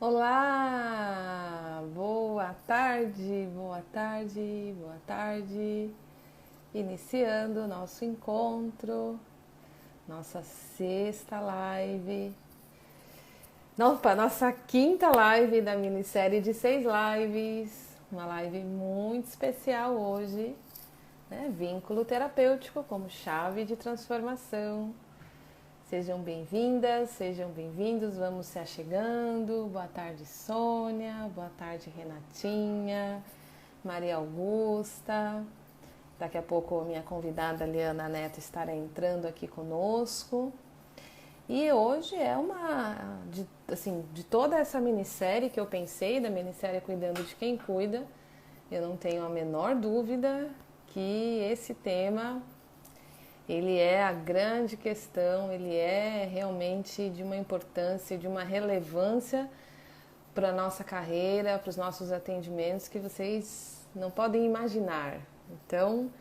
Olá, boa tarde, boa tarde, boa tarde. Iniciando o nosso encontro, nossa sexta live. Opa, nossa quinta live da minissérie de 6 lives. Uma live muito especial hoje, né? Vínculo terapêutico como chave de transformação. Sejam bem-vindas, sejam bem-vindos, vamos se achegando. Boa tarde, Sônia. Boa tarde, Renatinha. Maria Augusta. Daqui a pouco a minha convidada Liana Neto estará entrando aqui conosco. E hoje é de toda essa minissérie que eu pensei, da minissérie Cuidando de Quem Cuida, eu não tenho a menor dúvida que esse tema ele é a grande questão, ele é realmente de uma importância, de uma relevância para a nossa carreira, para os nossos atendimentos que vocês não podem imaginar. Então,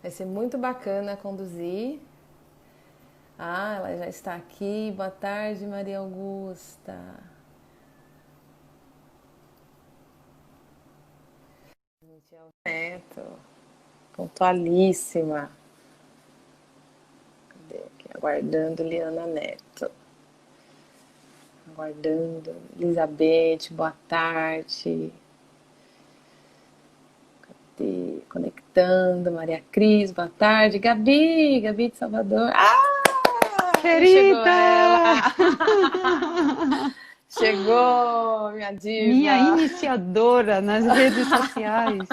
vai ser muito bacana conduzir. Ah, ela já está aqui. Boa tarde, Maria Augusta. Neto, pontualíssima. Aqui, aguardando Liana Neto. Aguardando. Elizabeth, boa tarde. Cadê? Conectando. Maria Cris, boa tarde. Gabi de Salvador. Chegou ela! Querida! Chegou, minha Minha diva! iniciadora nas redes sociais.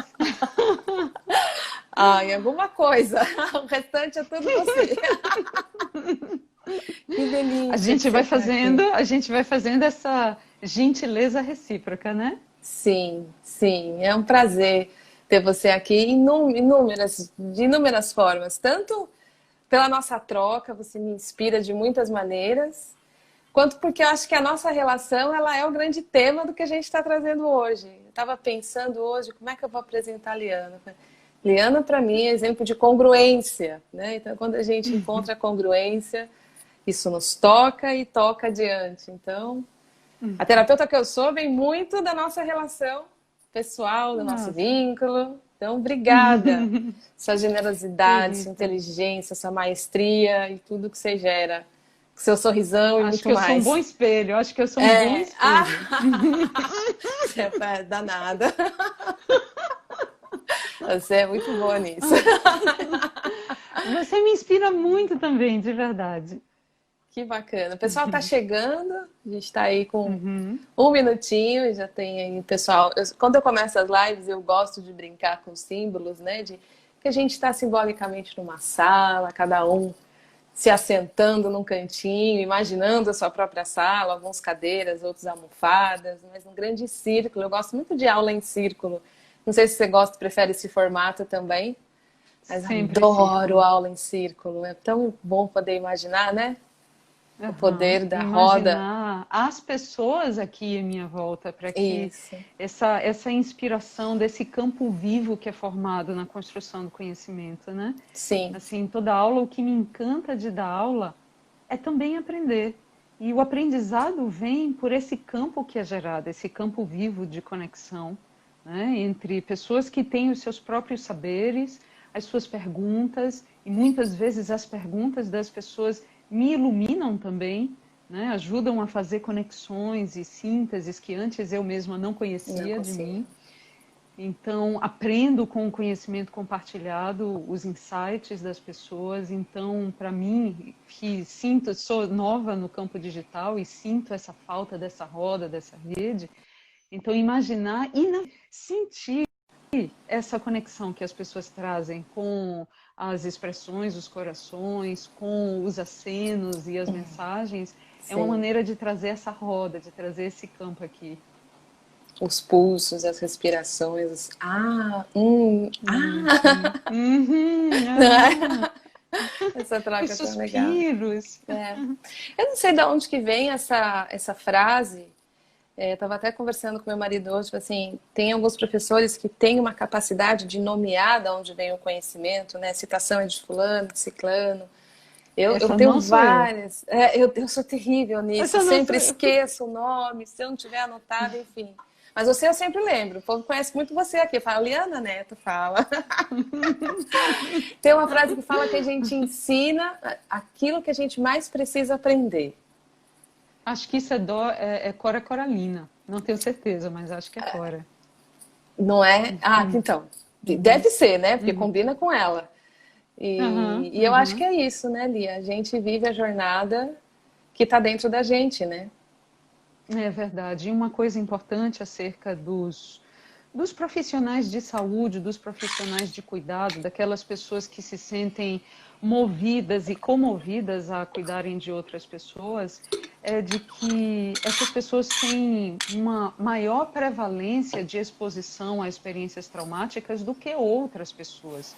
Em alguma coisa. O restante é tudo você. Que A delícia que gente você vai está aqui. fazendo, a gente vai fazendo essa gentileza recíproca, né? Sim, sim, é um prazer ter você aqui de inúmeras formas. Tanto pela nossa troca, você me inspira de muitas maneiras, quanto porque eu acho que a nossa relação ela é o grande tema do que a gente está trazendo hoje. Eu estava pensando hoje como é que eu vou apresentar a Liana. Liana, para mim, é exemplo de congruência, né? Então, quando a gente encontra a congruência, isso nos toca e toca adiante. Então, a terapeuta que eu sou vem muito da nossa relação pessoal, do nosso Nossa, vínculo. Então, obrigada. Sua generosidade, sua querida. inteligência, sua maestria e tudo que você gera. Seu sorrisão e Acho muito que eu sou um bom mais. espelho, acho que eu sou um bom espelho. Você é danada. Você é muito boa nisso. Você me inspira muito também, de verdade. Que bacana. O pessoal tá chegando, a gente tá aí com Uhum. um minutinho e já tem aí o pessoal. Quando eu começo as lives, eu gosto de brincar com símbolos, né? De que a gente está simbolicamente numa sala, cada um se assentando num cantinho, imaginando a sua própria sala, alguns cadeiras, outros almofadas, mas num grande círculo. Eu gosto muito de aula em círculo. Não sei se você gosta, prefere esse formato também, mas Sempre adoro círculo. aula em círculo. É tão bom poder imaginar, né? O Aham. poder da roda. Imaginar as pessoas aqui em minha volta para que Isso. essa inspiração desse campo vivo que é formado na construção do conhecimento, né? Sim, Assim, toda aula, o que me encanta de dar aula é também aprender. E o aprendizado vem por esse campo que é gerado, esse campo vivo de conexão, né? Entre pessoas que têm os seus próprios saberes, as suas perguntas, e muitas vezes as perguntas das pessoas me iluminam também, né? Ajudam a fazer conexões e sínteses que antes eu mesma não não conhecia de consigo. mim. Então, aprendo com o conhecimento compartilhado os insights das pessoas. Então, para mim, que sinto, sou nova no campo digital e sinto essa falta dessa roda, dessa rede, então imaginar e sentir essa conexão que as pessoas trazem com as expressões, os corações, com os acenos e as mensagens, é uma Sim. maneira de trazer essa roda, de trazer esse campo aqui. Os pulsos, as respirações. Uhum, uhum, Não é? aham. Essa Os troca é tão legal. suspiros. É. Eu não sei de onde que vem essa frase. Eu estava até conversando com meu marido hoje, tipo assim, tem alguns professores que têm uma capacidade de nomear de onde vem o conhecimento, né? Citação é de fulano, de ciclano. Eu Essa tenho não sou eu. várias. Eu sou terrível nisso. Essa não sou Sempre eu. esqueço o nome, se eu não tiver anotado, enfim. Mas você eu sempre lembro. O povo conhece muito você aqui. Fala, Liana Neto, fala. Tem uma frase que fala que a gente ensina aquilo que a gente mais precisa aprender. Acho que isso é Cora Coralina. Não tenho certeza, mas acho que é Cora. Não é? Ah, Uhum, então. uhum, Deve ser, né? Porque uhum. combina com ela. Aham, E eu acho que aham. é isso, né, Lia? A gente vive a jornada que está dentro da gente, né? É verdade. E uma coisa importante acerca dos profissionais de saúde, dos profissionais de cuidado, daquelas pessoas que se sentem movidas e comovidas a cuidarem de outras pessoas, é de que essas pessoas têm uma maior prevalência de exposição a experiências traumáticas do que outras pessoas.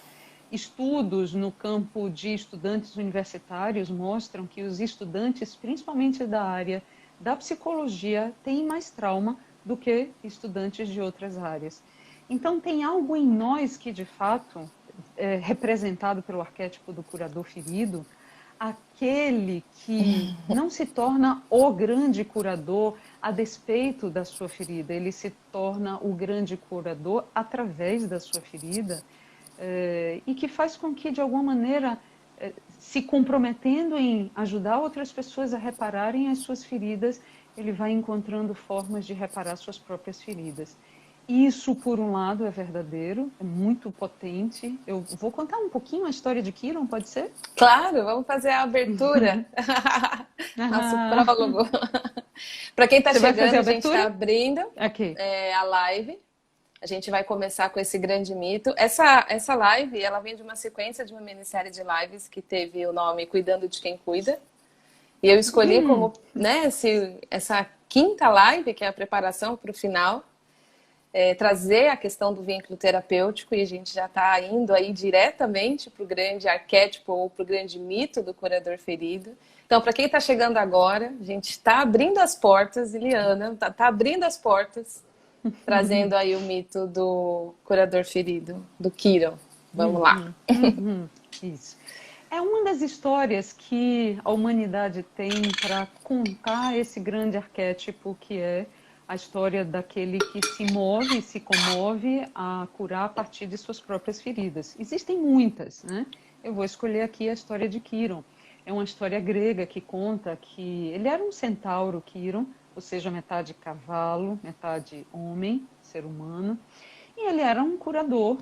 Estudos no campo de estudantes universitários mostram que os estudantes, principalmente da área da psicologia, têm mais trauma do que estudantes de outras áreas. Então, tem algo em nós que, de fato, é representado pelo arquétipo do curador ferido, aquele que não se torna o grande curador a despeito da sua ferida, ele se torna o grande curador através da sua ferida, e que faz com que, de alguma maneira, se comprometendo em ajudar outras pessoas a repararem as suas feridas, ele vai encontrando formas de reparar suas próprias feridas. Isso, por um lado, é verdadeiro, é muito potente. Eu vou contar um pouquinho a história de Kiron, pode ser? Claro, vamos fazer a abertura. Nosso prólogo. Para quem está Você vai fazer chegando, a a gente está abertura? abrindo Ok. a live. A gente vai começar com esse grande mito. Essa live, ela vem de uma sequência de uma minissérie de lives que teve o nome Cuidando de Quem Cuida. E eu escolhi como, né, essa quinta live, que é a preparação para o final, trazer a questão do vínculo terapêutico, e a gente já está indo aí diretamente para o grande arquétipo ou para o grande mito do curador ferido. Então, para quem está chegando agora, a gente está abrindo as portas, Iliana, está abrindo as portas, trazendo aí o mito do curador ferido, do Kiron. Vamos lá. Isso. É uma das histórias que a humanidade tem para contar esse grande arquétipo que é a história daquele que se move, se comove a curar a partir de suas próprias feridas. Existem muitas, né? Eu vou escolher aqui a história de Quiron. É uma história grega que conta que ele era um centauro, Quiron, ou seja, metade cavalo, metade homem, ser humano, e ele era um curador,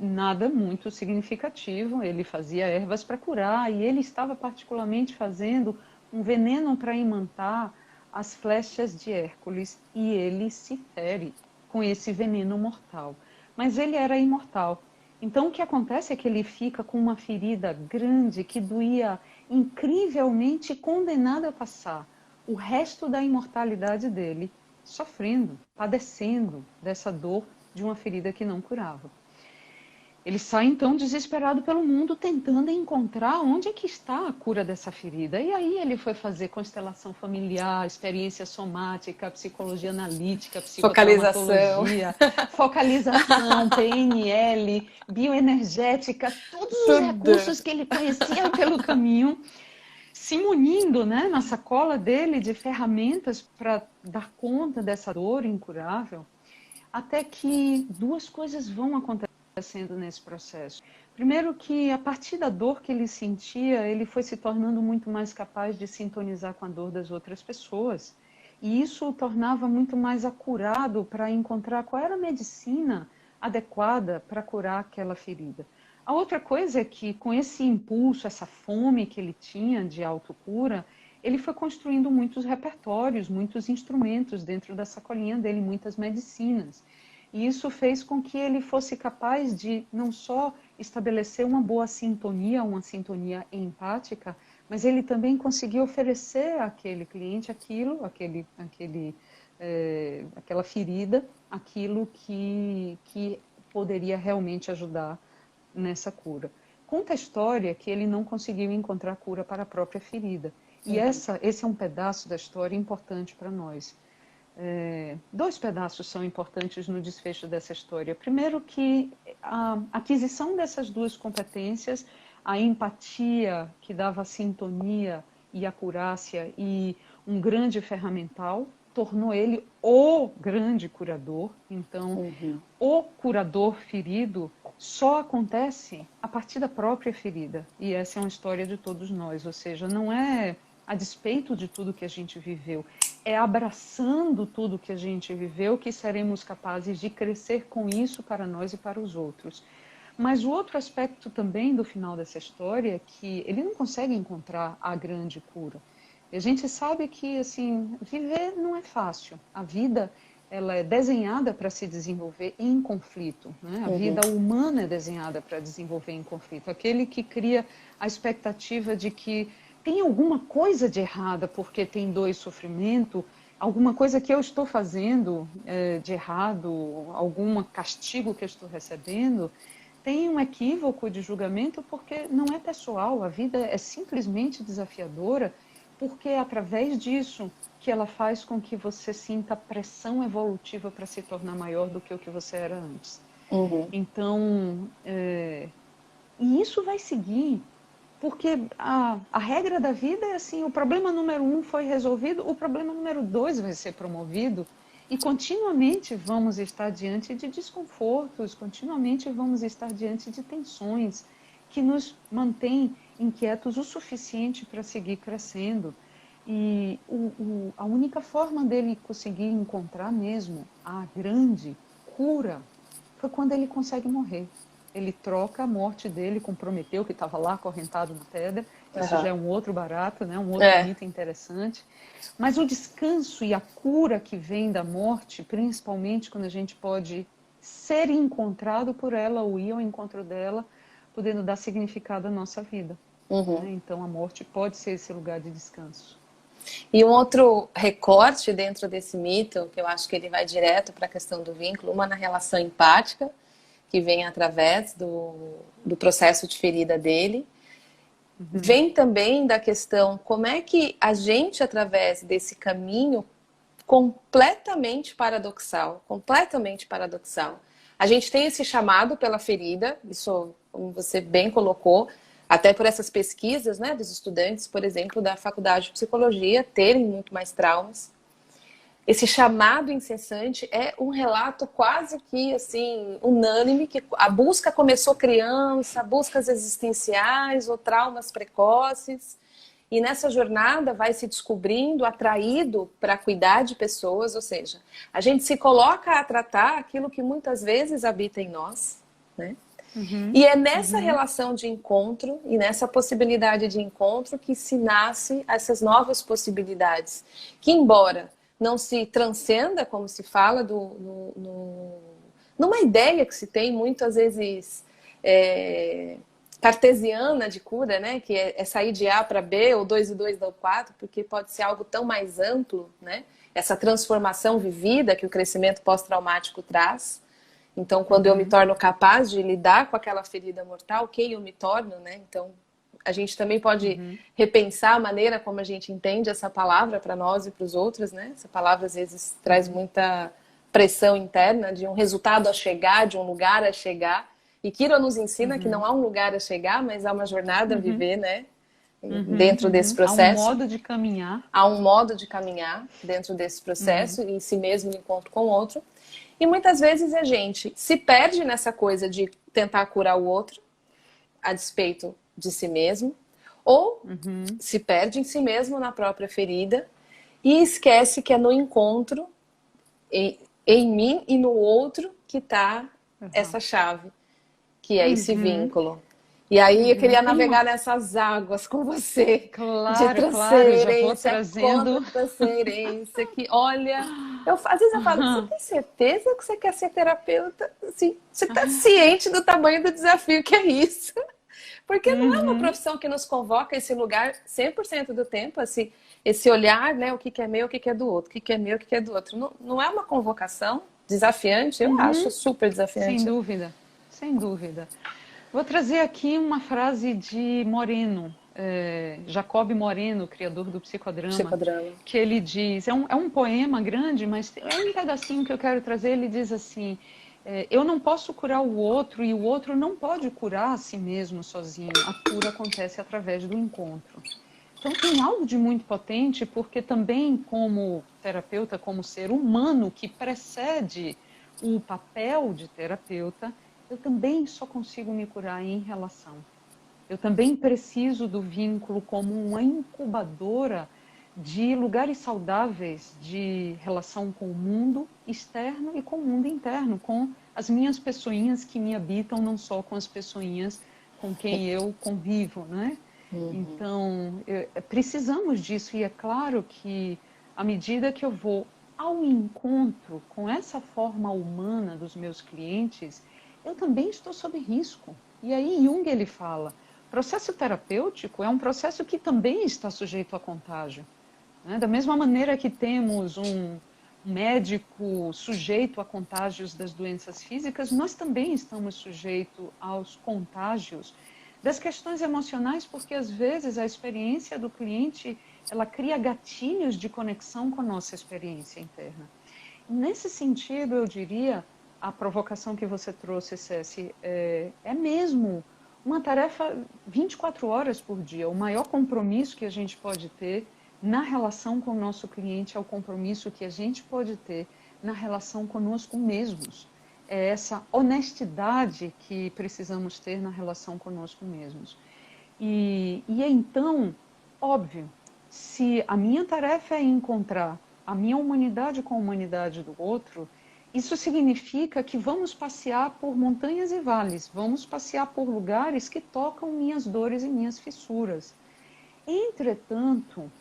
nada muito significativo. Ele fazia ervas para curar e ele estava particularmente fazendo um veneno para imantar as flechas de Hércules, e ele se fere com esse veneno mortal. Mas ele era imortal. Então o que acontece é que ele fica com uma ferida grande que doía incrivelmente, condenado a passar o resto da imortalidade dele sofrendo, padecendo dessa dor de uma ferida que não curava. Ele sai então desesperado pelo mundo, tentando encontrar onde é que está a cura dessa ferida. E aí ele foi fazer constelação familiar, experiência somática, psicologia analítica, Focalização. psicotraumatologia, focalização, PNL, bioenergética, todos os Tudo. recursos que ele conhecia pelo caminho, se munindo, né, na sacola dele de ferramentas para dar conta dessa dor incurável. Até que duas coisas vão acontecendo nesse processo. Primeiro que, a partir da dor que ele sentia, ele foi se tornando muito mais capaz de sintonizar com a dor das outras pessoas. E isso o tornava muito mais acurado para encontrar qual era a medicina adequada para curar aquela ferida. A outra coisa é que, com esse impulso, essa fome que ele tinha de autocura, ele foi construindo muitos repertórios, muitos instrumentos dentro da sacolinha dele, muitas medicinas. E isso fez com que ele fosse capaz de não só estabelecer uma boa sintonia, uma sintonia empática, mas ele também conseguiu oferecer àquele cliente aquela ferida, aquilo que poderia realmente ajudar nessa cura. Conta a história que ele não conseguiu encontrar cura para a própria ferida. E esse é um pedaço da história importante para nós. Dois pedaços são importantes no desfecho dessa história. Primeiro que a aquisição dessas duas competências a empatia que dava a sintonia e acurácia e um grande ferramental, tornou ele o grande curador. Então, o curador ferido só acontece a partir da própria ferida. E essa é uma história de todos nós, ou seja, não é a despeito de tudo que a gente viveu, é abraçando tudo que a gente viveu que seremos capazes de crescer com isso para nós e para os outros. Mas o outro aspecto também do final dessa história é que ele não consegue encontrar a grande cura. E a gente sabe que, assim, viver não é fácil. A vida, ela é desenhada para se desenvolver em conflito, né? A vida humana é desenhada para desenvolver em conflito. Aquele que cria a expectativa de que tem alguma coisa de errada porque tem dor e sofrimento, alguma coisa que eu estou fazendo de errado, algum castigo que eu estou recebendo, tem um equívoco de julgamento porque não é pessoal, a vida é simplesmente desafiadora, porque é através disso que ela faz com que você sinta pressão evolutiva para se tornar maior do que o que você era antes. Então, e isso vai seguir, porque a regra da vida é assim, o problema número 1 foi resolvido, o problema número 2 vai ser promovido, e continuamente vamos estar diante de desconfortos, continuamente vamos estar diante de tensões que nos mantêm inquietos o suficiente para seguir crescendo. E a única forma dele conseguir encontrar mesmo a grande cura foi quando ele consegue morrer. Ele troca a morte dele com Prometeu, que estava lá acorrentado na pedra. Isso já é um outro barato, né? Um outro mito interessante. Mas o descanso e a cura que vem da morte, principalmente quando a gente pode ser encontrado por ela ou ir ao encontro dela, podendo dar significado à nossa vida. Né? Então a morte pode ser esse lugar de descanso. E um outro recorte dentro desse mito, que eu acho que ele vai direto para a questão do vínculo, uma na relação empática, que vem através do processo de ferida dele. Vem também da questão como é que a gente, através desse caminho completamente paradoxal, a gente tem esse chamado pela ferida, isso, como você bem colocou, até por essas pesquisas, né, dos estudantes, por exemplo, da faculdade de psicologia, terem muito mais traumas. Esse chamado incessante é um relato quase que assim unânime, que a busca começou criança, buscas existenciais ou traumas precoces, e nessa jornada vai se descobrindo atraído para cuidar de pessoas, ou seja, a gente se coloca a tratar aquilo que muitas vezes habita em nós, né? E é nessa relação de encontro e nessa possibilidade de encontro que se nasce essas novas possibilidades, que embora não se transcenda, como se fala, numa ideia que se tem muitas vezes cartesiana de cura, né? Que é sair de A para B, ou 2 e 2 dão 4, porque pode ser algo tão mais amplo, né? Essa transformação vivida que o crescimento pós-traumático traz. Então, quando eu me torno capaz de lidar com aquela ferida mortal, quem eu me torno, né? Então, a gente também pode repensar a maneira como a gente entende essa palavra para nós e para os outros, né? Essa palavra, às vezes, traz muita pressão interna de um resultado a chegar, de um lugar a chegar. E Kiro nos ensina que não há um lugar a chegar, mas há uma jornada a viver, né? Dentro desse processo. Há um modo de caminhar. Há um modo de caminhar dentro desse processo, em si mesmo, em encontro com o outro. E muitas vezes a gente se perde nessa coisa de tentar curar o outro, a despeito de si mesmo, ou se perde em si mesmo, na própria ferida, e esquece que é no encontro, em mim e no outro, que está essa chave, que é esse vínculo. E aí eu queria navegar nessas águas com você. Claro, de transferência, já vou trazendo. Transferência, que olha... às vezes eu falo, você tem certeza que você quer ser terapeuta? Assim, você está ciente do tamanho do desafio que é isso? Porque não é uma profissão que nos convoca a esse lugar 100% do tempo, esse olhar, né? O que é meu, o que é do outro, o que é meu, o que é do outro. Não é uma convocação desafiante, eu acho super desafiante. Sem dúvida, sem dúvida. Vou trazer aqui uma frase de Moreno, Jacob Moreno, criador do psicodrama, que ele diz, é um poema grande, mas é um pedacinho que eu quero trazer, ele diz assim, eu não posso curar o outro e o outro não pode curar a si mesmo sozinho. A cura acontece através do encontro. Então tem algo de muito potente, porque também como terapeuta, como ser humano que precede o papel de terapeuta, eu também só consigo me curar em relação. Eu também preciso do vínculo como uma incubadora de lugares saudáveis de relação com o mundo externo e com o mundo interno, com as minhas pessoinhas que me habitam, não só com as pessoinhas com quem eu convivo, né? Então, precisamos disso, e é claro que à medida que eu vou ao encontro com essa forma humana dos meus clientes, eu também estou sob risco. E aí Jung ele fala, processo terapêutico é um processo que também está sujeito a contágio. Né? Da mesma maneira que temos um médico sujeito a contágios das doenças físicas, nós também estamos sujeitos aos contágios das questões emocionais, porque às vezes a experiência do cliente ela cria gatilhos de conexão com a nossa experiência interna. Nesse sentido, eu diria, a provocação que você trouxe, Ceci, é mesmo uma tarefa 24 horas por dia. O maior compromisso que a gente pode ter na relação com o nosso cliente é o compromisso que a gente pode ter na relação conosco mesmos. É essa honestidade que precisamos ter na relação conosco mesmos. E então, óbvio, se a minha tarefa é encontrar a minha humanidade com a humanidade do outro, isso significa que vamos passear por montanhas e vales, vamos passear por lugares que tocam minhas dores e minhas fissuras. Entretanto,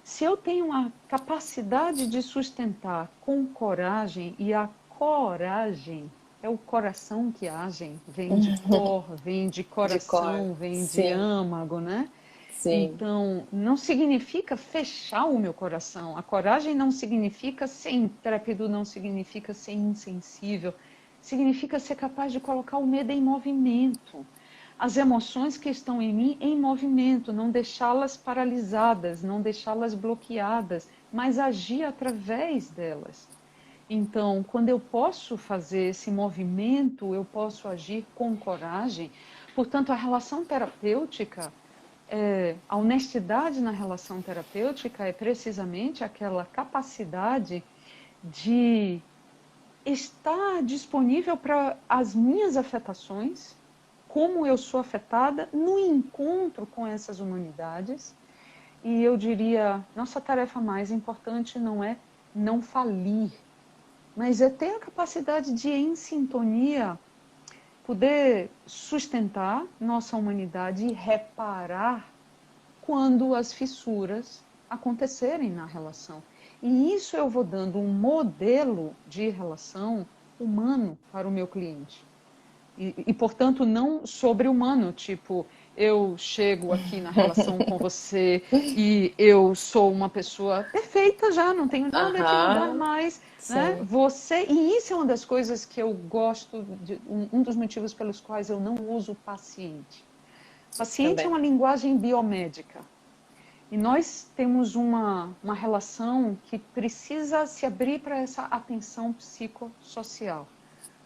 se eu tenho a capacidade de sustentar com coragem, e a coragem é o coração que agem, vem de cor, vem de coração, vem de âmago, né? Sim. Então, não significa fechar o meu coração. A coragem não significa ser intrépido, não significa ser insensível. Significa ser capaz de colocar o medo em movimento. As emoções que estão em mim em movimento, não deixá-las paralisadas, não deixá-las bloqueadas, mas agir através delas. Então, quando eu posso fazer esse movimento, eu posso agir com coragem. Portanto, a relação terapêutica, a honestidade na relação terapêutica é precisamente aquela capacidade de estar disponível para as minhas afetações, como eu sou afetada no encontro com essas humanidades. E eu diria, nossa tarefa mais importante não é não falir, mas é ter a capacidade de, em sintonia, poder sustentar nossa humanidade e reparar quando as fissuras acontecerem na relação. E isso eu vou dando um modelo de relação humano para o meu cliente. Portanto, não sobre-humano, tipo, eu chego aqui na relação com você e eu sou uma pessoa perfeita já, não tenho nada que mudar mais, né? Você, e isso é uma das coisas que eu gosto, um dos motivos pelos quais eu não uso paciente. Paciente é uma linguagem biomédica. E nós temos uma relação que precisa se abrir para essa atenção psicossocial.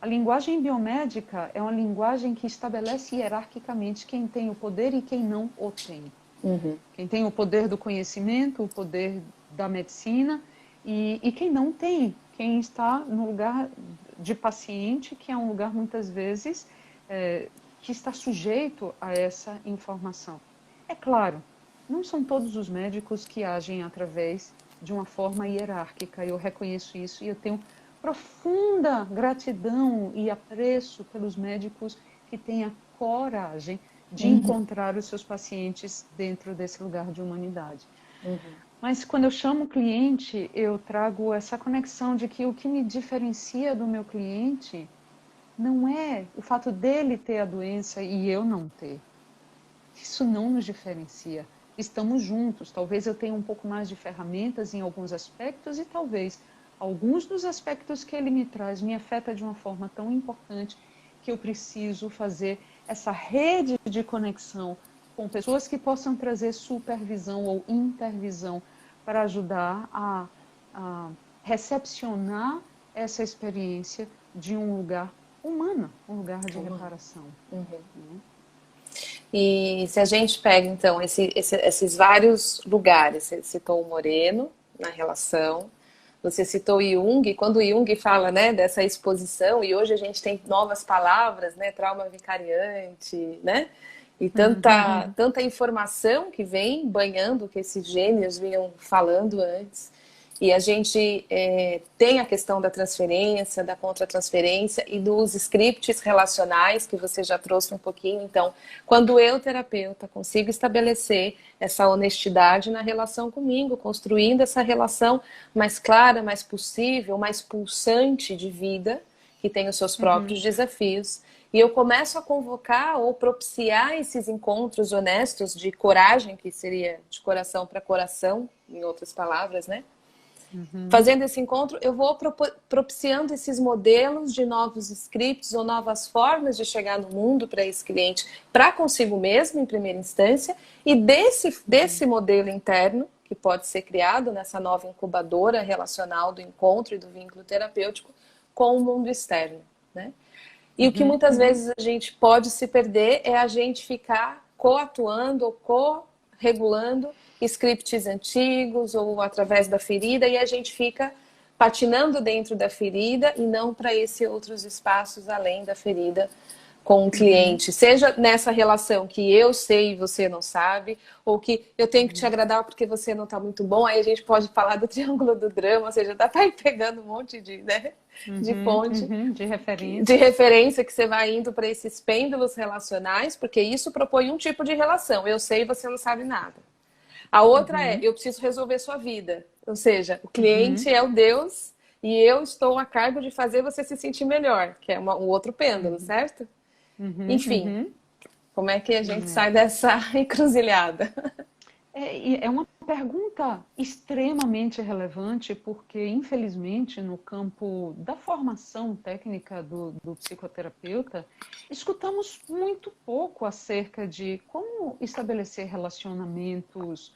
A linguagem biomédica é uma linguagem que estabelece hierarquicamente quem tem o poder e quem não o tem. Quem tem o poder do conhecimento, o poder da medicina, e quem não tem, quem está no lugar de paciente, que é um lugar muitas vezes que está sujeito a essa informação. É claro, não são todos os médicos que agem através de uma forma hierárquica, eu reconheço isso e eu tenho profunda gratidão e apreço pelos médicos que têm a coragem de encontrar os seus pacientes dentro desse lugar de humanidade. Mas quando eu chamo o cliente, eu trago essa conexão de que o que me diferencia do meu cliente não é o fato dele ter a doença e eu não ter. Isso não nos diferencia. Estamos juntos. Talvez eu tenha um pouco mais de ferramentas em alguns aspectos e talvez alguns dos aspectos que ele me traz me afeta de uma forma tão importante que eu preciso fazer essa rede de conexão com pessoas que possam trazer supervisão ou intervisão para ajudar a recepcionar essa experiência de um lugar humano, um lugar de reparação. Uhum. E se a gente pega, então, esses vários lugares, você citou o Moreno na relação, você citou Jung, quando o Jung fala, né, dessa exposição, e hoje a gente tem novas palavras, né, trauma vicariante, né, e tanta informação que vem banhando o que esses gênios vinham falando antes. E a gente tem a questão da transferência, da contratransferência e dos scripts relacionais, que você já trouxe um pouquinho. Então, quando eu, terapeuta, consigo estabelecer essa honestidade na relação comigo, construindo essa relação mais clara, mais possível, mais pulsante de vida, que tem os seus próprios desafios, e eu começo a convocar ou propiciar esses encontros honestos de coragem, que seria de coração para coração, em outras palavras, né? Fazendo esse encontro, eu vou propiciando esses modelos de novos scripts ou novas formas de chegar no mundo para esse cliente, para consigo mesmo, em primeira instância, e desse modelo interno, que pode ser criado nessa nova incubadora relacional do encontro e do vínculo terapêutico, com o mundo externo, né? E o que muitas vezes a gente pode se perder é a gente ficar coatuando ou co-regulando scripts antigos ou através da ferida, e a gente fica patinando dentro da ferida e não para esses outros espaços além da ferida com o cliente, seja nessa relação que eu sei e você não sabe, ou que eu tenho que te agradar porque você não está muito bom, aí a gente pode falar do triângulo do drama, ou seja, dá para ir pegando um monte de, né, de ponte, de referência que você vai indo para esses pêndulos relacionais, porque isso propõe um tipo de relação, eu sei e você não sabe nada. A outra é, eu preciso resolver sua vida. Ou seja, o cliente é o Deus e eu estou a cargo de fazer você se sentir melhor, que é um outro pêndulo, certo? Enfim, como é que a gente sai dessa encruzilhada? É uma pergunta extremamente relevante, porque, infelizmente, no campo da formação técnica do psicoterapeuta, escutamos muito pouco acerca de como estabelecer relacionamentos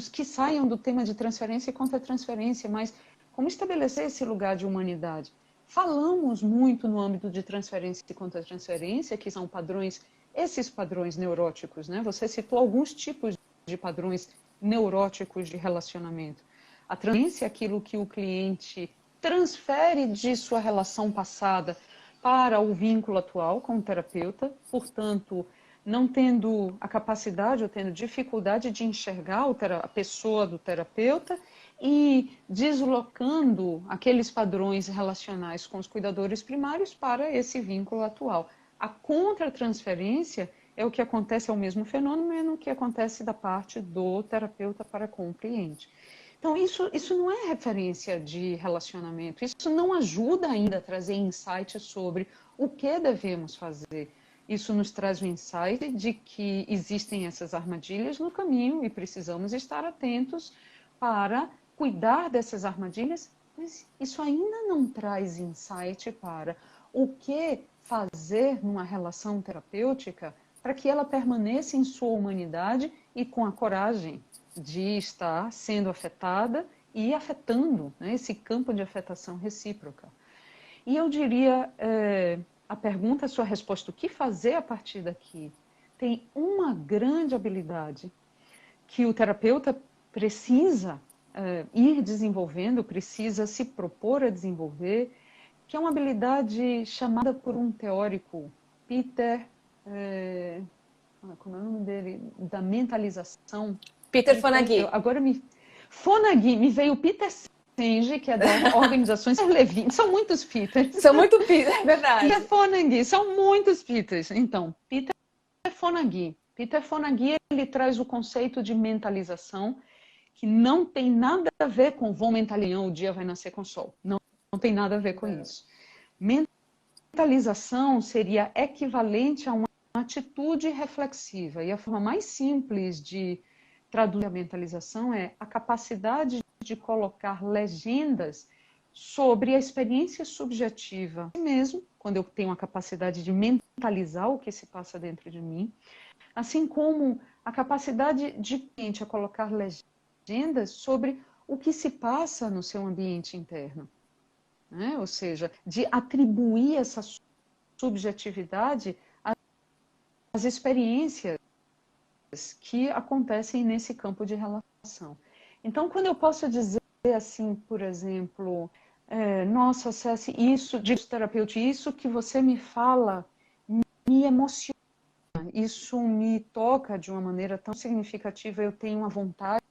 que saiam do tema de transferência e contra-transferência, mas como estabelecer esse lugar de humanidade. Falamos muito no âmbito de transferência e contra-transferência, que são esses padrões neuróticos, né? Você citou alguns tipos de padrões neuróticos de relacionamento. A transferência é aquilo que o cliente transfere de sua relação passada para o vínculo atual com o terapeuta, portanto, não tendo a capacidade ou tendo dificuldade de enxergar a pessoa do terapeuta e deslocando aqueles padrões relacionais com os cuidadores primários para esse vínculo atual. A contratransferência é o que acontece, é o mesmo fenômeno que acontece da parte do terapeuta para com o cliente. Então, isso não é referência de relacionamento, isso não ajuda ainda a trazer insights sobre o que devemos fazer. Isso nos traz o insight de que existem essas armadilhas no caminho e precisamos estar atentos para cuidar dessas armadilhas, mas isso ainda não traz insight para o que fazer numa relação terapêutica para que ela permaneça em sua humanidade e com a coragem de estar sendo afetada e afetando, né, esse campo de afetação recíproca. E eu diria, a pergunta, a sua resposta, o que fazer a partir daqui? Tem uma grande habilidade que o terapeuta precisa ir desenvolvendo, precisa se propor a desenvolver, que é uma habilidade chamada por um teórico, Peter, como é o nome dele? Da mentalização. Peter Fonagy. Fonagy, me veio Peter Senge, que é da Organizações Levine. São muitos Peters. São muito Peters, é verdade. Peter Fonagy, são muitos Peters. Então, Peter Fonagy. Peter Fonagy, ele traz o conceito de mentalização, que não tem nada a ver com vou mentalião, o dia vai nascer com o sol. Não tem nada a ver com isso. Mentalização seria equivalente a uma atitude reflexiva. E a forma mais simples de traduzir a mentalização é a capacidade de colocar legendas sobre a experiência subjetiva. Mesmo, quando eu tenho a capacidade de mentalizar o que se passa dentro de mim, assim como a capacidade de cliente a colocar legendas sobre o que se passa no seu ambiente interno, né? Ou seja, de atribuir essa subjetividade às experiências que acontecem nesse campo de relação. Então, quando eu posso dizer assim, por exemplo, nossa, Ceci, isso, de terapeuta, isso que você me fala me emociona, isso me toca de uma maneira tão significativa, eu tenho uma vontade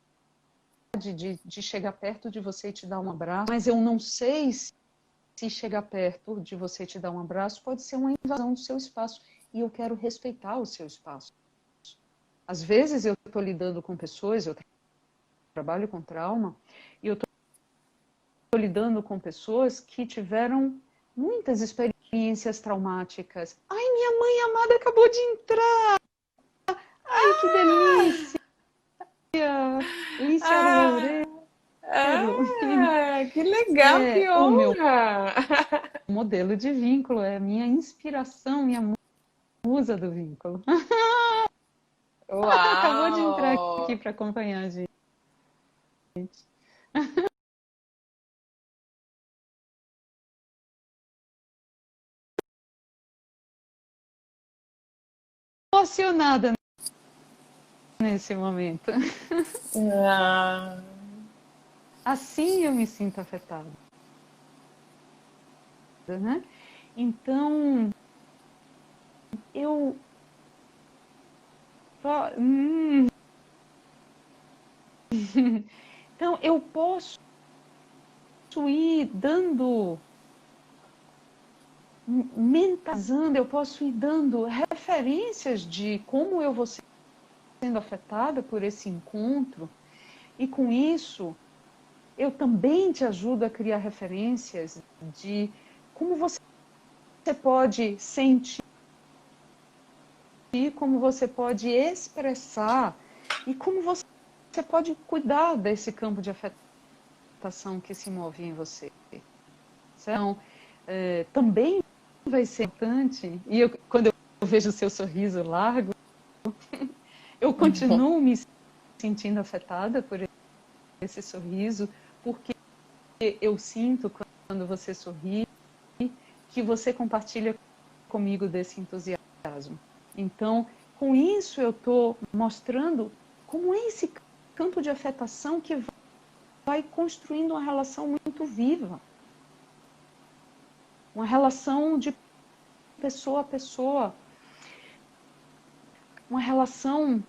de chegar perto de você e te dar um abraço, mas eu não sei se chegar perto de você e te dar um abraço pode ser uma invasão do seu espaço, e eu quero respeitar o seu espaço. Às vezes eu estou lidando com pessoas, eu trabalho com trauma, e eu estou lidando com pessoas que tiveram muitas experiências traumáticas. Ai, minha mãe amada acabou de entrar! Ai, que delícia! Lícia Ah, Loureiro! que legal, que O meu honra! modelo de vínculo, é a minha inspiração, minha musa do vínculo. Acabou de entrar aqui Uau! para acompanhar a gente. Emocionada nesse momento. Ah, Assim eu me sinto afetada, né? Então, eu... Então, eu posso ir dando, mentalizando, eu posso ir dando referências de como eu vou sendo afetada por esse encontro, e com isso eu também te ajudo a criar referências de como você pode sentir, como você pode expressar e como você pode cuidar desse campo de afetação que se move em você. Então, também vai ser importante, e quando eu vejo o seu sorriso largo, eu continuo me sentindo afetada por esse sorriso, porque eu sinto quando você sorri que você compartilha comigo desse entusiasmo. Então, com isso eu estou mostrando como é esse campo de afetação que vai construindo uma relação muito viva. Uma relação de pessoa a pessoa. Uma relação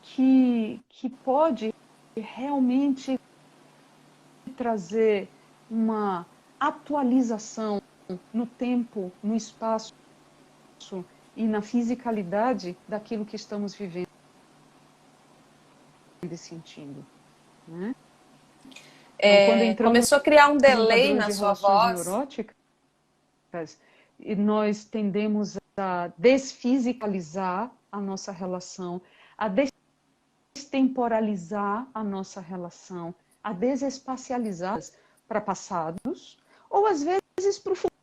que pode realmente trazer uma atualização no tempo, no espaço e na fisicalidade daquilo que estamos vivendo e sentindo, né? Então, quando entramos começou a criar um em delay padrões na de sua relações voz. neuróticas, e nós tendemos a desfisicalizar a nossa relação, a destemporalizar a nossa relação, a desespacializar para passados, ou às vezes para o futuro.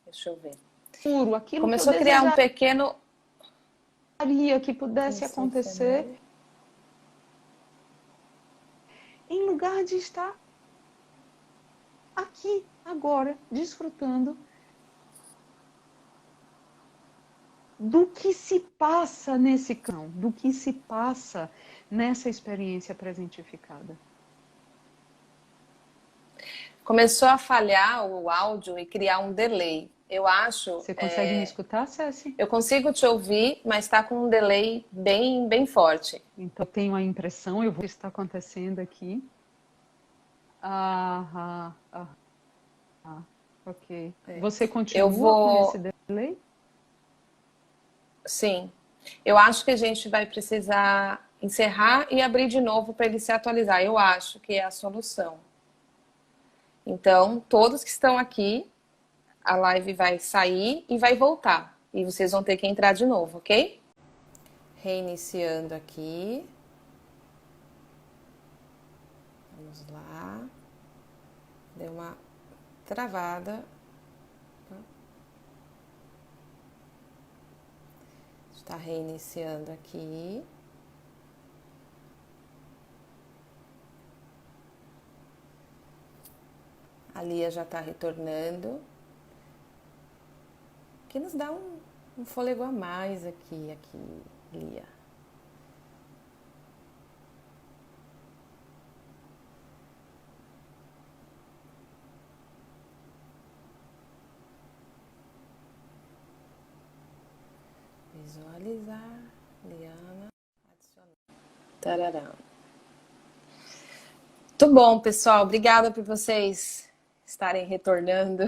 Deixa eu ver. Aquilo que eu Começou a criar um pequeno. desejaria que pudesse acontecer, em lugar de estar aqui, agora, desfrutando do que se passa nesse cão, do que se passa nessa experiência presentificada. Começou a falhar o áudio e criar um delay. Eu acho. Você consegue me escutar, Ceci? Eu consigo te ouvir, mas está com um delay bem, bem forte. Então, eu tenho a impressão, eu vou ver o que está acontecendo aqui. Ok. Você Eu continua com esse vou. delay? Sim. Eu acho que a gente vai precisar encerrar e abrir de novo para ele se atualizar. Eu acho que é a solução. Então, todos que estão aqui, a live vai sair e vai voltar. E vocês vão ter que entrar de novo, ok? Reiniciando aqui. Vamos lá. Deu uma travada. Está reiniciando aqui. A Lia já está retornando. Que nos dá um fôlego a mais aqui, Lia. Visualizar, Liana, adicionar. Tarará. Muito bom, pessoal. Obrigada por vocês estarem retornando.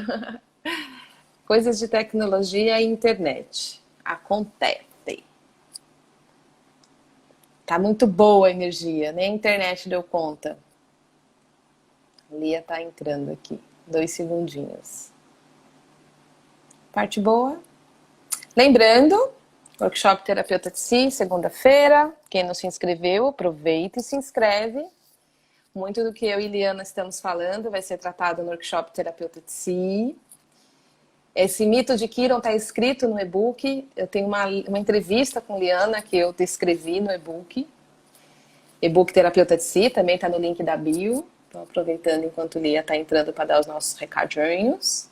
Coisas de tecnologia e internet. Acontece. Tá muito boa a energia, nem a internet deu conta. A Lia tá entrando aqui. 2 segundinhos. Parte boa. Lembrando, workshop Terapeuta de Si, segunda-feira. Quem não se inscreveu, aproveita e se inscreve. Muito do que eu e Liana estamos falando vai ser tratado no workshop Terapeuta de Si. Esse mito de Kiron está escrito no e-book. Eu tenho uma entrevista com Liana que eu descrevi no e-book. E-book Terapeuta de Si, também está no link da bio. Estou aproveitando enquanto Lia está entrando para dar os nossos recadinhos.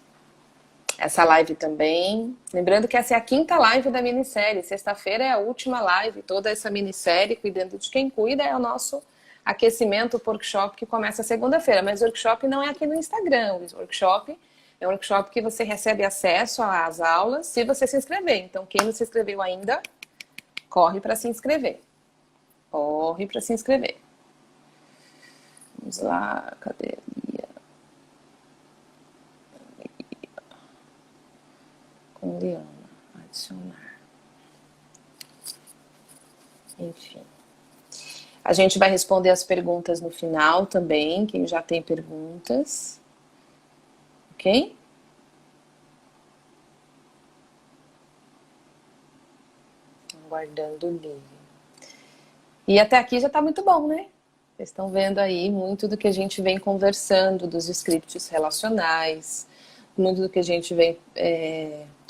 Essa live também. Lembrando que essa é a 5ª live da minissérie. Sexta-feira é a última live. Toda essa minissérie, Cuidando de Quem Cuida, é o nosso aquecimento, workshop que começa segunda-feira. Mas o workshop não é aqui no Instagram. O workshop é um workshop que você recebe acesso às aulas se você se inscrever. Então, quem não se inscreveu ainda, corre para se inscrever. Corre para se inscrever. Vamos lá, cadê a Lia? Com Liana, adicionar. Enfim. A gente vai responder as perguntas no final também, quem já tem perguntas. Ok? Aguardando o livro. E até aqui já está muito bom, né? Vocês estão vendo aí muito do que a gente vem conversando, dos scripts relacionais, muito do que a gente vem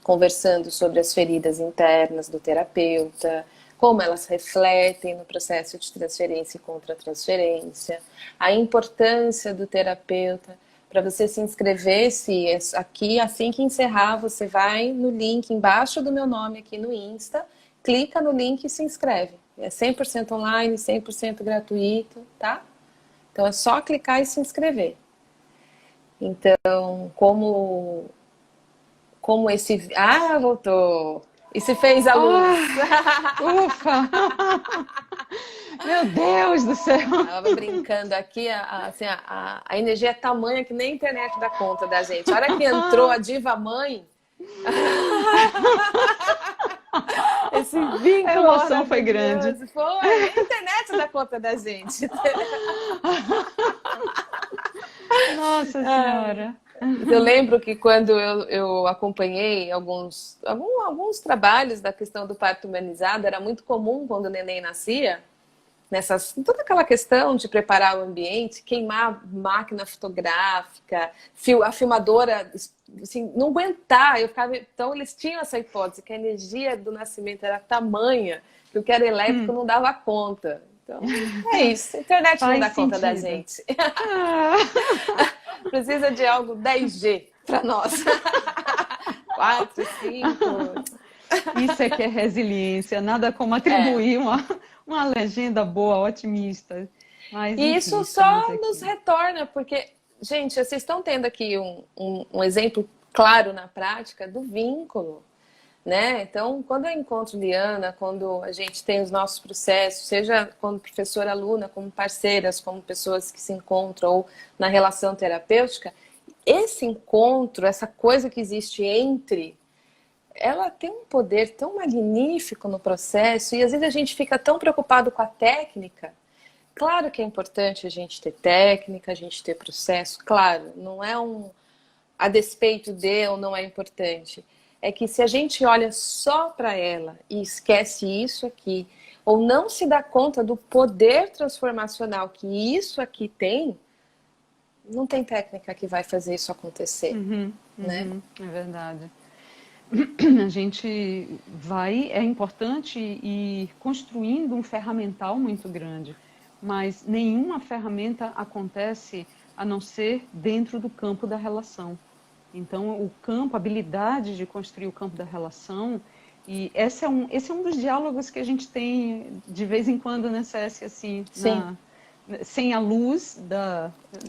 conversando sobre as feridas internas do terapeuta, como elas refletem no processo de transferência e contra-transferência, a importância do terapeuta. Para você se inscrever, se aqui, assim que encerrar, você vai no link embaixo do meu nome aqui no Insta, clica no link e se inscreve. É 100% online, 100% gratuito, tá? Então é só clicar e se inscrever. Então, como esse... Ah, voltou! E se fez a luz. Ufa! Meu Deus do céu! Tava brincando aqui, assim, a energia é tamanha que nem a internet dá conta da gente. A hora que entrou a diva mãe... Esse vínculo, a emoção foi grande. Foi, a internet dá conta da gente. Nossa Senhora! Eu lembro que quando eu acompanhei alguns trabalhos da questão do parto humanizado, era muito comum quando o neném nascia, toda aquela questão de preparar o ambiente, queimar máquina fotográfica, a filmadora assim, não aguentar. Então eles tinham essa hipótese que a energia do nascimento era tamanha que o que era elétrico não dava conta. Então, é isso. A internet não dá conta da gente. Precisa de algo 10G para nós. 4, 5. Isso é que é resiliência. Nada como atribuir uma legenda boa, otimista. Mas, e enfim, isso só nos retorna, porque, gente, vocês estão tendo aqui um exemplo claro na prática do vínculo, né? Então, quando eu encontro Liana, quando a gente tem os nossos processos, seja como professora-aluna, como parceiras, como pessoas que se encontram ou na relação terapêutica, esse encontro, essa coisa que existe entre, ela tem um poder tão magnífico no processo e às vezes a gente fica tão preocupado com a técnica. Claro que é importante a gente ter técnica, a gente ter processo, claro, não é a despeito de ou não é importante. É que se a gente olha só para ela e esquece isso aqui, ou não se dá conta do poder transformacional que isso aqui tem, não tem técnica que vai fazer isso acontecer. Né? É verdade. a gente é importante ir construindo um ferramental muito grande, mas nenhuma ferramenta acontece a não ser dentro do campo da relação. Então, a habilidade de construir o campo da relação, e esse é um dos diálogos que a gente tem de vez em quando na CS, assim, sem a luz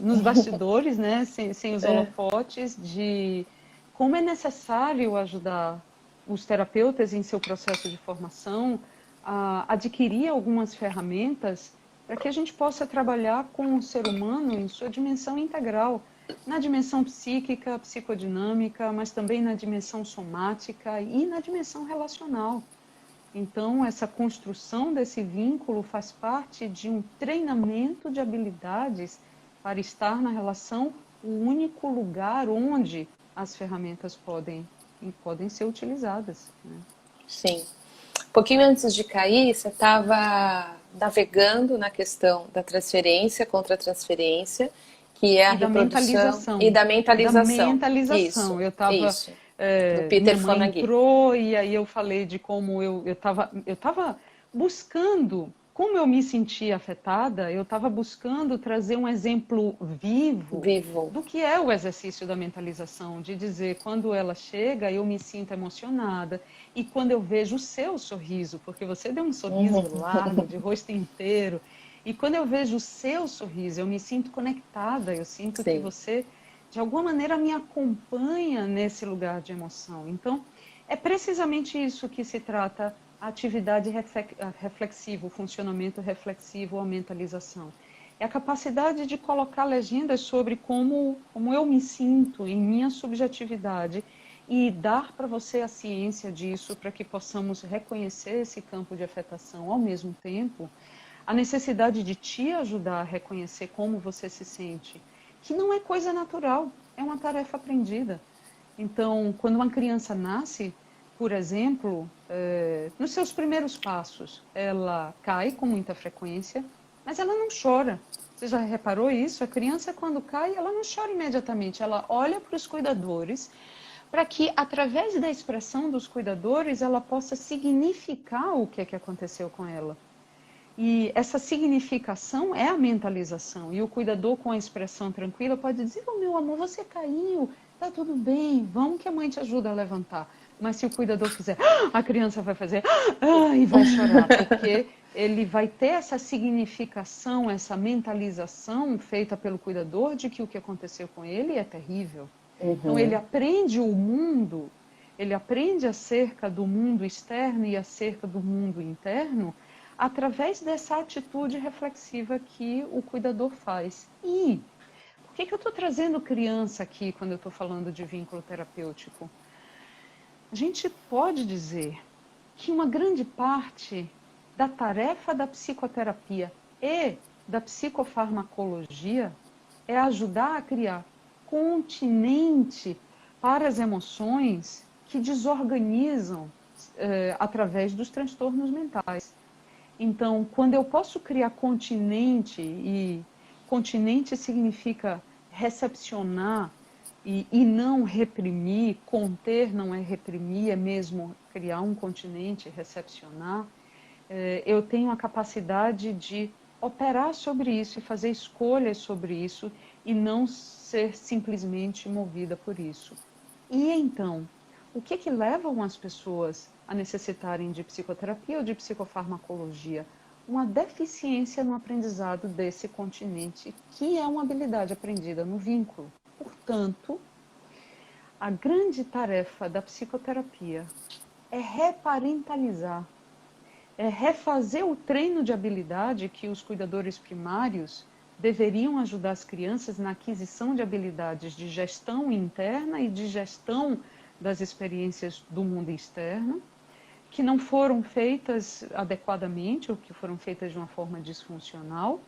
nos bastidores, né? sem os holofotes, de como é necessário ajudar os terapeutas em seu processo de formação a adquirir algumas ferramentas para que a gente possa trabalhar com o ser humano em sua dimensão integral, na dimensão psíquica, psicodinâmica, mas também na dimensão somática e na dimensão relacional. Então, essa construção desse vínculo faz parte de um treinamento de habilidades para estar na relação, o único lugar onde as ferramentas podem ser utilizadas. Né? Sim. Um pouquinho antes de cair, você estava navegando na questão da transferência contra a transferência, que é a reprodução e da mentalização. Isso, eu estava... do Peter minha mãe Fonagy. entrou e aí eu falei de como eu estava buscando, como eu me sentia afetada, eu estava buscando trazer um exemplo vivo do que é o exercício da mentalização, de dizer, quando ela chega, eu me sinto emocionada, e quando eu vejo o seu sorriso, porque você deu um sorriso largo, de rosto inteiro, e quando eu vejo o seu sorriso, eu me sinto conectada, eu sinto que você, de alguma maneira, me acompanha nesse lugar de emoção. Então, é precisamente isso que se trata a atividade reflexiva, o funcionamento reflexivo, a mentalização. É a capacidade de colocar legendas sobre como eu me sinto em minha subjetividade e dar para você a ciência disso para que possamos reconhecer esse campo de afetação ao mesmo tempo, a necessidade de te ajudar a reconhecer como você se sente, que não é coisa natural, é uma tarefa aprendida. Então, quando uma criança nasce, por exemplo, nos seus primeiros passos, ela cai com muita frequência, mas ela não chora. Você já reparou isso? A criança, quando cai, ela não chora imediatamente, ela olha para os cuidadores, para que, através da expressão dos cuidadores, ela possa significar o que é que aconteceu com ela. E essa significação é a mentalização. E o cuidador, com a expressão tranquila, pode dizer: oh, meu amor, você caiu, tá tudo bem, vamos que a mãe te ajuda a levantar. Mas se o cuidador fizer, a criança vai fazer e vai chorar, porque ele vai ter essa significação, essa mentalização feita pelo cuidador de que o que aconteceu com ele é terrível. Então ele aprende o mundo, ele aprende acerca do mundo externo e acerca do mundo interno, através dessa atitude reflexiva que o cuidador faz. E por que eu estou trazendo criança aqui quando eu estou falando de vínculo terapêutico? A gente pode dizer que uma grande parte da tarefa da psicoterapia e da psicofarmacologia é ajudar a criar continente para as emoções que desorganizam através dos transtornos mentais. Então, quando eu posso criar continente, e continente significa recepcionar e não reprimir, conter não é reprimir, é mesmo criar um continente, recepcionar, eu tenho a capacidade de operar sobre isso e fazer escolhas sobre isso e não ser simplesmente movida por isso. E então, o que leva as pessoas a necessitarem de psicoterapia ou de psicofarmacologia? Uma deficiência no aprendizado desse continente, que é uma habilidade aprendida no vínculo. Portanto, a grande tarefa da psicoterapia é reparentalizar, é refazer o treino de habilidade que os cuidadores primários deveriam ajudar as crianças na aquisição de habilidades de gestão interna e de gestão das experiências do mundo externo, que não foram feitas adequadamente ou que foram feitas de uma forma disfuncional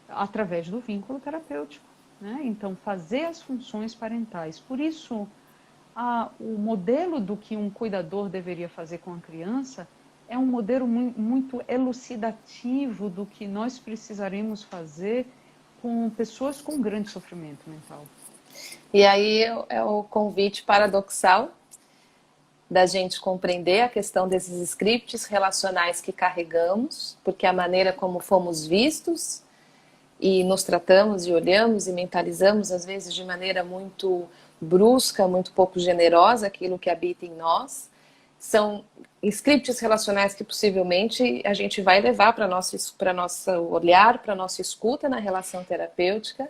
através do vínculo terapêutico. Né? Então, fazer as funções parentais. Por isso, o modelo do que um cuidador deveria fazer com a criança é um modelo muito elucidativo do que nós precisaremos fazer com pessoas com grande sofrimento mental. E aí é o convite paradoxal da gente compreender a questão desses scripts relacionais que carregamos, porque a maneira como fomos vistos e nos tratamos e olhamos e mentalizamos, às vezes de maneira muito brusca, muito pouco generosa, aquilo que habita em nós, são scripts relacionais que possivelmente a gente vai levar para nosso olhar, para nossa escuta na relação terapêutica,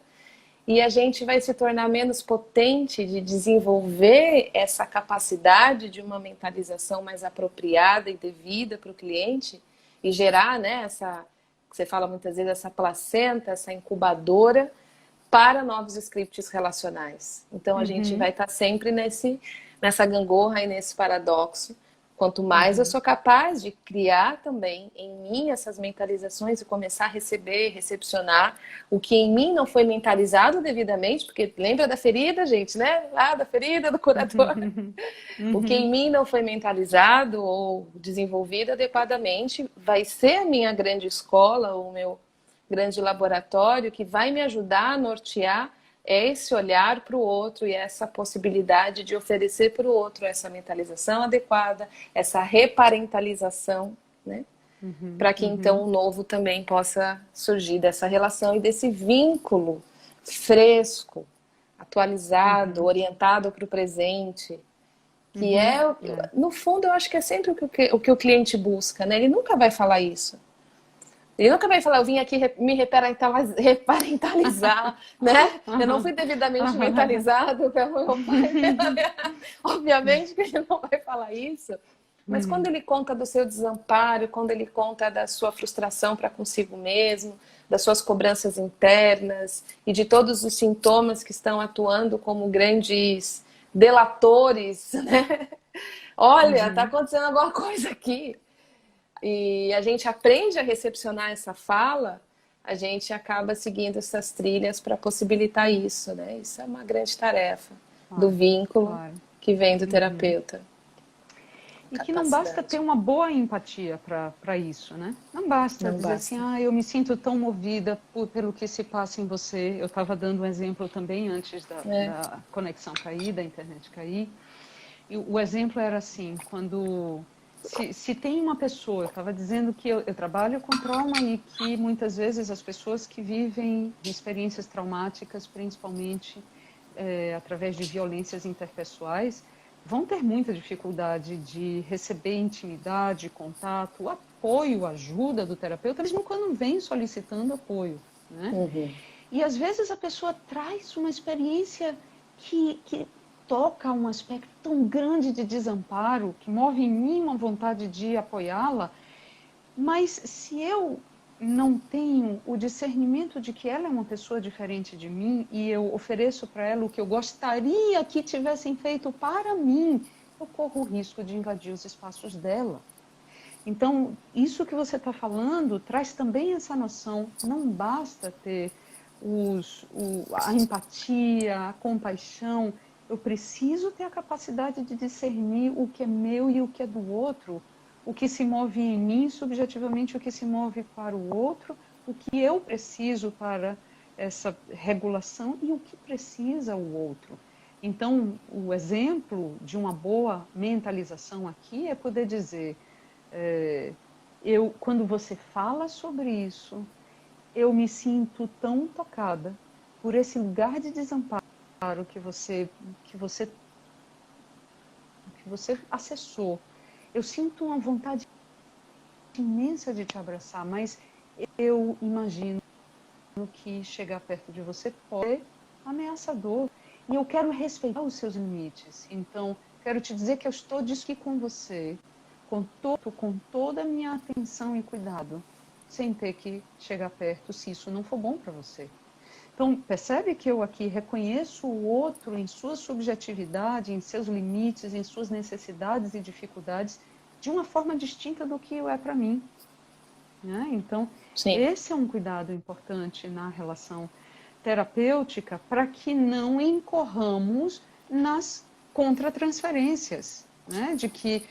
e a gente vai se tornar menos potente de desenvolver essa capacidade de uma mentalização mais apropriada e devida para o cliente e gerar, né, essa, que você fala muitas vezes, essa placenta, essa incubadora para novos scripts relacionais. Então a gente vai estar sempre nessa gangorra e nesse paradoxo. Quanto mais eu sou capaz de criar também em mim essas mentalizações e começar a receber, recepcionar o que em mim não foi mentalizado devidamente, porque lembra da ferida, gente, né? Lá da ferida do curador. O que em mim não foi mentalizado ou desenvolvido adequadamente vai ser a minha grande escola, o meu grande laboratório que vai me ajudar a nortear esse olhar para o outro e essa possibilidade de oferecer para o outro essa mentalização adequada, essa reparentalização, né? Para que então o novo também possa surgir dessa relação e desse vínculo fresco, atualizado, orientado para o presente, que no fundo, eu acho que é sempre o que o cliente busca, né? Ele nunca vai falar isso. Ele nunca vai falar, eu vim aqui me reparentalizar, né? Eu não fui devidamente mentalizado pelo meu pai. Obviamente que ele não vai falar isso. Mas quando ele conta do seu desamparo, quando ele conta da sua frustração para consigo mesmo, das suas cobranças internas e de todos os sintomas que estão atuando como grandes delatores, né? Olha, está acontecendo alguma coisa aqui. E a gente aprende a recepcionar essa fala, a gente acaba seguindo essas trilhas para possibilitar isso, né? Isso é uma grande tarefa do vínculo que vem do terapeuta. E que não basta ter uma boa empatia para isso, né? Não basta dizer assim, eu me sinto tão movida pelo que se passa em você. Eu estava dando um exemplo também antes da conexão cair, da internet cair. E o exemplo era assim, quando... Se tem uma pessoa, eu estava dizendo que eu trabalho com trauma e que muitas vezes as pessoas que vivem experiências traumáticas, principalmente através de violências interpessoais, vão ter muita dificuldade de receber intimidade, contato, apoio, ajuda do terapeuta, mesmo quando vem solicitando apoio, né? E às vezes a pessoa traz uma experiência que toca um aspecto tão grande de desamparo, que move em mim uma vontade de apoiá-la, mas se eu não tenho o discernimento de que ela é uma pessoa diferente de mim e eu ofereço para ela o que eu gostaria que tivessem feito para mim, eu corro o risco de invadir os espaços dela. Então, isso que você está falando traz também essa noção, não basta ter a empatia, a compaixão, eu preciso ter a capacidade de discernir o que é meu e o que é do outro, o que se move em mim, subjetivamente o que se move para o outro, o que eu preciso para essa regulação e o que precisa o outro. Então, o exemplo de uma boa mentalização aqui é poder dizer, quando você fala sobre isso, eu me sinto tão tocada por esse lugar de desamparo que você acessou. Eu sinto uma vontade imensa de te abraçar, mas eu imagino que chegar perto de você pode ser ameaçador. E eu quero respeitar os seus limites. Então, quero te dizer que eu estou aqui com você, com toda a minha atenção e cuidado, sem ter que chegar perto se isso não for bom para você. Então, percebe que eu aqui reconheço o outro em sua subjetividade, em seus limites, em suas necessidades e dificuldades, de uma forma distinta do que é para mim. Né? Então, esse é um cuidado importante na relação terapêutica para que não incorramos nas contratransferências, né? De que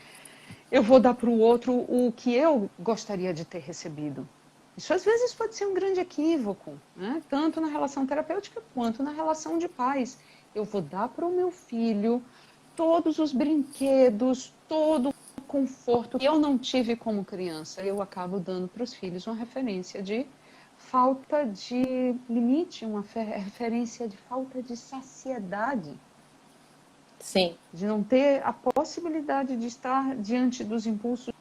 eu vou dar para o outro o que eu gostaria de ter recebido. Isso às vezes pode ser um grande equívoco, né? Tanto na relação terapêutica quanto na relação de pais. Eu vou dar para o meu filho todos os brinquedos, todo o conforto que eu não tive como criança, eu acabo dando para os filhos uma referência de falta de limite, uma referência de falta de saciedade. Sim. De não ter a possibilidade de estar diante dos impulsos,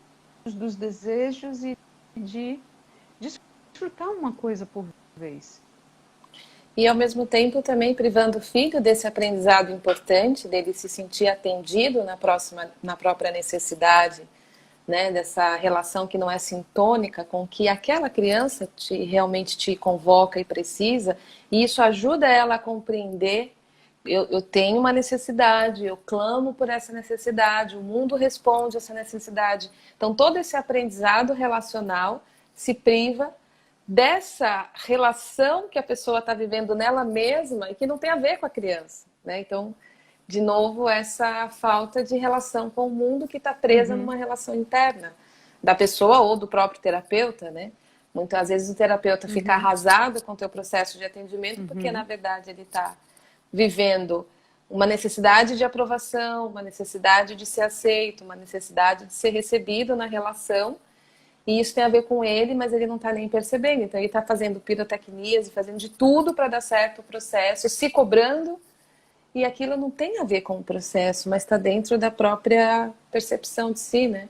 dos desejos e de desfrutar uma coisa por vez. E ao mesmo tempo também privando o filho desse aprendizado importante, dele se sentir atendido na própria necessidade, né, dessa relação que não é sintônica com o que aquela criança realmente te convoca e precisa, e isso ajuda ela a compreender: eu tenho uma necessidade, eu clamo por essa necessidade, o mundo responde a essa necessidade. Então todo esse aprendizado relacional se priva dessa relação que a pessoa está vivendo nela mesma e que não tem a ver com a criança, né? Então, de novo, essa falta de relação com o mundo que está presa numa relação interna da pessoa ou do próprio terapeuta, né? Muitas vezes o terapeuta fica arrasado com o teu processo de atendimento porque, na verdade, ele está vivendo uma necessidade de aprovação, uma necessidade de ser aceito, uma necessidade de ser recebido na relação. E isso tem a ver com ele, mas ele não está nem percebendo. Então ele está fazendo pirotecnias e fazendo de tudo para dar certo o processo, se cobrando, e aquilo não tem a ver com o processo, mas está dentro da própria percepção de si, né?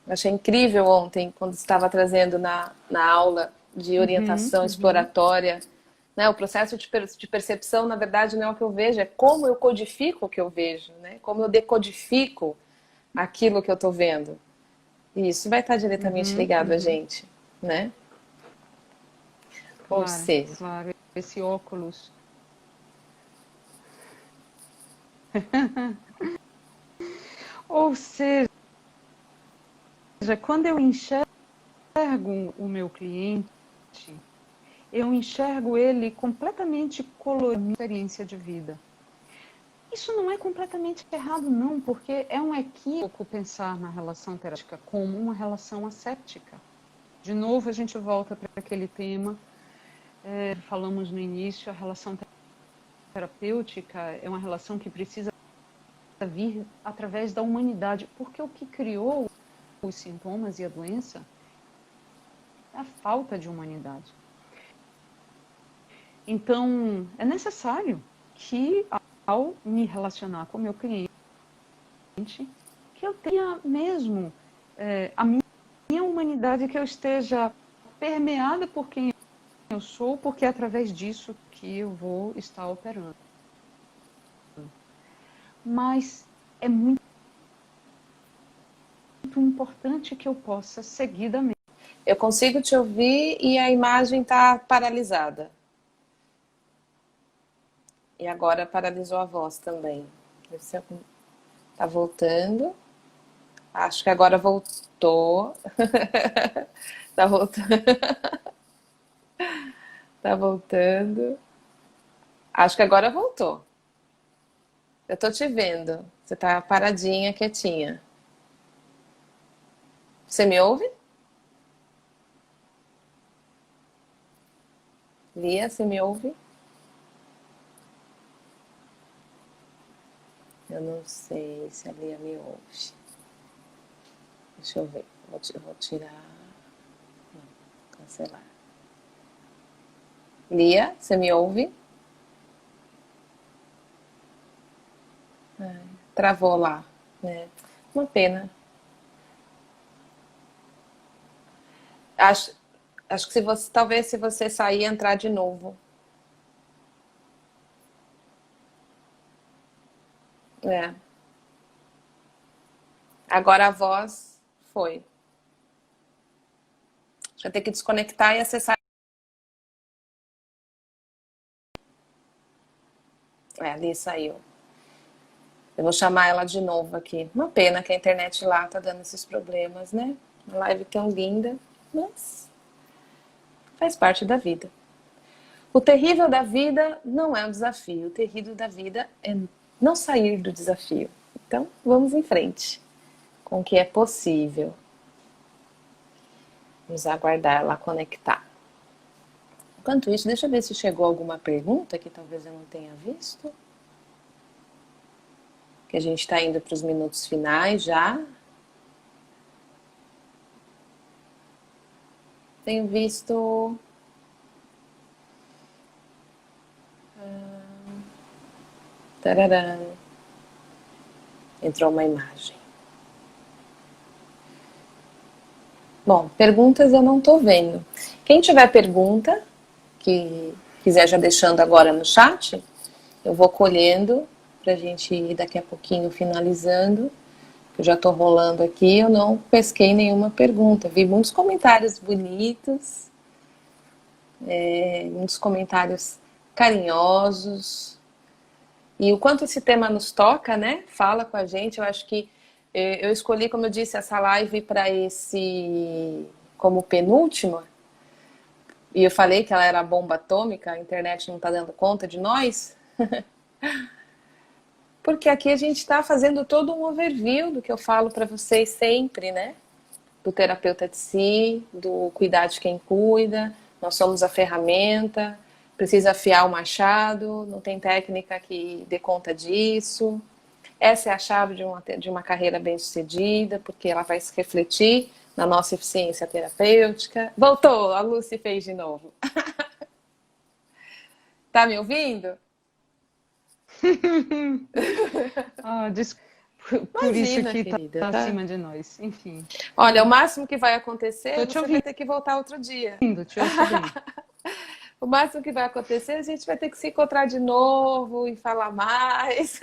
Achei incrível ontem, quando estava trazendo na aula de orientação exploratória, né? O processo de percepção, na verdade, não é o que eu vejo, é como eu codifico o que eu vejo, né? Como eu decodifico aquilo que eu estou vendo. E isso vai estar diretamente ligado a gente, né? Claro, ou seja, claro, esse óculos. Ou seja, quando eu enxergo o meu cliente, eu enxergo ele completamente colorido, minha experiência de vida. Isso não é completamente errado, não, porque é um equívoco pensar na relação terapêutica como uma relação asséptica. De novo, a gente volta para aquele tema, falamos no início, a relação terapêutica é uma relação que precisa vir através da humanidade, porque o que criou os sintomas e a doença é a falta de humanidade. Então, é necessário que, ao me relacionar com o meu cliente, que eu tenha mesmo a minha humanidade, que eu esteja permeada por quem eu sou, porque é através disso que eu vou estar operando. Mas é muito importante que eu possa seguidamente. Eu consigo te ouvir e a imagem está paralisada. E agora paralisou a voz também. Tá voltando. Acho que agora voltou. Tá voltando. Tá voltando. Acho que agora voltou. Eu tô te vendo. Você tá paradinha, quietinha. Você me ouve? Lia, você me ouve? Eu não sei se a Lia me ouve. Deixa eu ver. Vou tirar. Não, cancelar. Lia, você me ouve? Ai, travou lá, né? Uma pena. Acho, acho que talvez se você sair e entrar de novo. É. Agora a voz foi. Vai ter que desconectar e acessar. Ali saiu. Eu vou chamar ela de novo aqui. Uma pena que a internet lá tá dando esses problemas, né? Uma live tão linda, mas faz parte da vida. O terrível da vida não é um desafio. O terrível da vida é não sair do desafio. Então, vamos em frente com o que é possível. Vamos aguardar ela conectar. Enquanto isso, deixa eu ver se chegou alguma pergunta que talvez eu não tenha visto. que a gente está indo para os minutos finais já. Tenho visto... Tarará. Entrou uma imagem. Bom, perguntas eu não estou vendo. Quem tiver pergunta, que quiser já deixando agora no chat, eu vou colhendo para a gente ir daqui a pouquinho finalizando. Eu já estou rolando aqui, eu não pesquei nenhuma pergunta. Vi muitos comentários bonitos, muitos comentários carinhosos. E o quanto esse tema nos toca, né? Fala com a gente. Eu acho que eu escolhi, como eu disse, essa live para esse como penúltima. E eu falei que ela era a bomba atômica, a internet não está dando conta de nós. Porque aqui a gente está fazendo todo um overview do que eu falo para vocês sempre, né? Do terapeuta de si, do cuidar de quem cuida. Nós somos a ferramenta. Precisa afiar o machado, não tem técnica que dê conta disso. Essa é a chave de uma carreira bem-sucedida, porque ela vai se refletir na nossa eficiência terapêutica. Voltou, a Lucy fez de novo. Tá me ouvindo? Por isso que querida, tá acima de nós. Enfim. Olha, o máximo que vai acontecer, Você vai ter que voltar outro dia. Te ouço bem. O máximo que vai acontecer, a gente vai ter que se encontrar de novo e falar mais.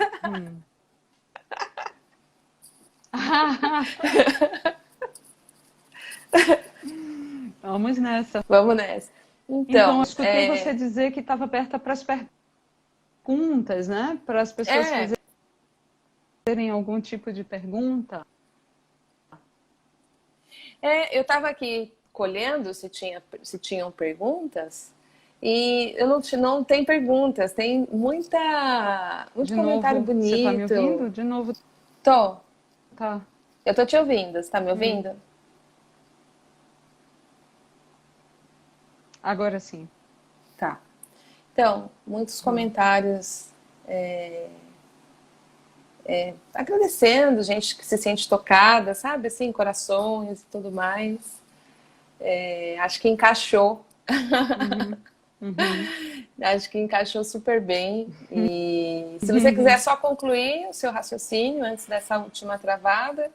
Vamos nessa. Vamos nessa. Então eu escutei você dizer que estava aberta para as perguntas, né? Para as pessoas fazerem algum tipo de pergunta. Eu estava aqui colhendo se tinham perguntas. E eu não tem perguntas, tem muito comentário bonito. Você está me ouvindo? De novo. Tô. Tá. Eu tô te ouvindo. Você tá me ouvindo? Agora sim. Tá. Então, muitos comentários agradecendo, gente que se sente tocada, sabe? Assim, corações e tudo mais. Acho que encaixou. Acho que encaixou super bem. E se você quiser só concluir o seu raciocínio antes dessa última travada.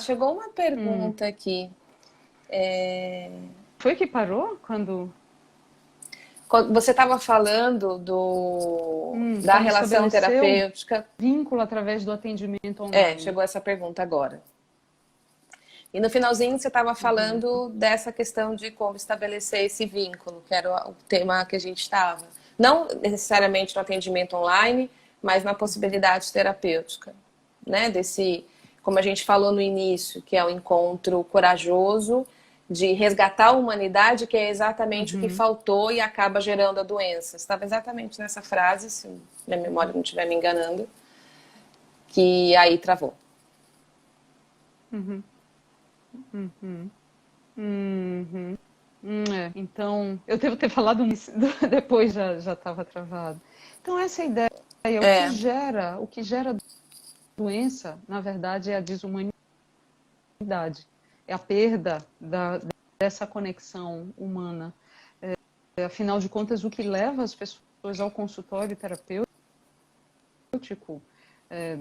Chegou uma pergunta aqui. Foi que parou quando você estava falando da relação terapêutica. Vínculo através do atendimento online. Chegou essa pergunta agora. E no finalzinho você estava falando dessa questão de como estabelecer esse vínculo, que era o tema que a gente estava. Não necessariamente no atendimento online, mas na possibilidade terapêutica, né? Como a gente falou no início, que é o encontro corajoso de resgatar a humanidade, que é exatamente o que faltou e acaba gerando a doença. Estava exatamente nessa frase, se minha memória não estiver me enganando, que aí travou. Então, eu devo ter falado depois já estava travado. Então, essa ideia, o que gera doença, na verdade, é a desumanidade. É a perda dessa conexão humana. Afinal de contas, o que leva as pessoas ao consultório terapêutico é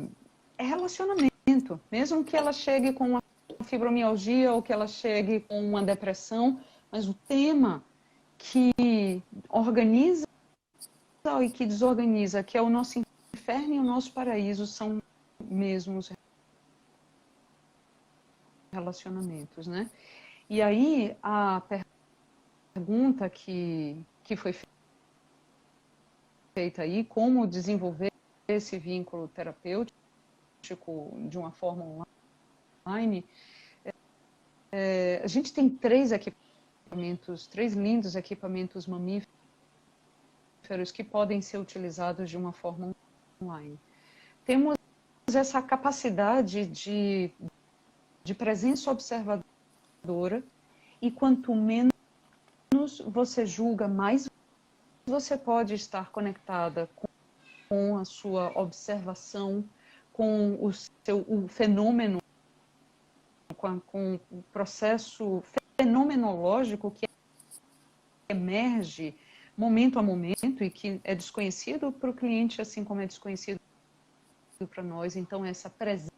relacionamento. Mesmo que ela chegue com uma fibromialgia ou que ela chegue com uma depressão, mas o tema que organiza e que desorganiza, que é o nosso inferno e o nosso paraíso, são mesmos relacionamentos, né? E aí a pergunta que foi feita aí, como desenvolver esse vínculo terapêutico de uma forma online, a gente tem três lindos equipamentos mamíferos que podem ser utilizados de uma forma online. Temos essa capacidade de presença observadora, e quanto menos você julga, mais você pode estar conectada com a sua observação, com o fenômeno, com o processo fenomenológico que emerge momento a momento e que é desconhecido para o cliente, assim como é desconhecido para nós. Então, essa presença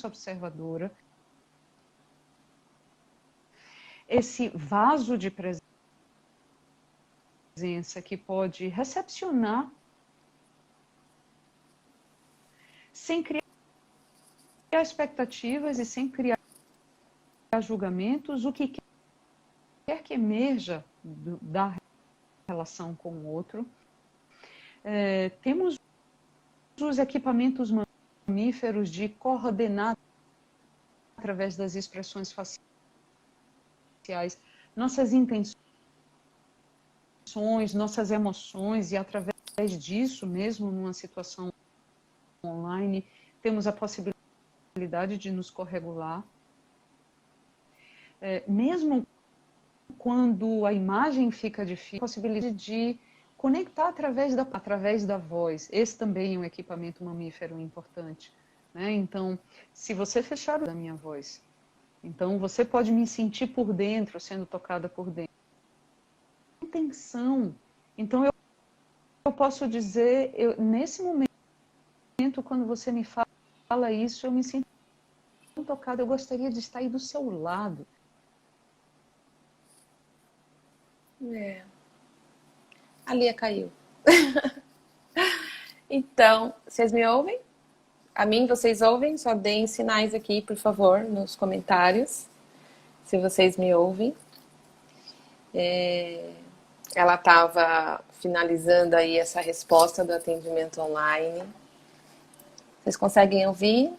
observadora, esse vaso de presença que pode recepcionar sem criar expectativas e sem criar julgamentos, o que quer que emerja da relação com o outro. Temos os equipamentos mamíferos de coordenar através das expressões faciais nossas intenções, nossas emoções, e através disso, mesmo numa situação online, temos a possibilidade de nos corregular. Mesmo quando a imagem fica difícil, a possibilidade de conectar através da voz. Esse também é um equipamento mamífero importante, né? Então, se você fechar a minha voz, então você pode me sentir por dentro, sendo tocada por dentro. Intenção. Então, eu posso dizer, nesse momento, quando você me fala isso, eu me sinto tocada, eu gostaria de estar aí do seu lado. A Lia caiu. Então, vocês me ouvem? A mim vocês ouvem? Só deem sinais aqui, por favor, nos comentários, se vocês me ouvem. Ela estava finalizando aí essa resposta do atendimento online. Vocês conseguem ouvir?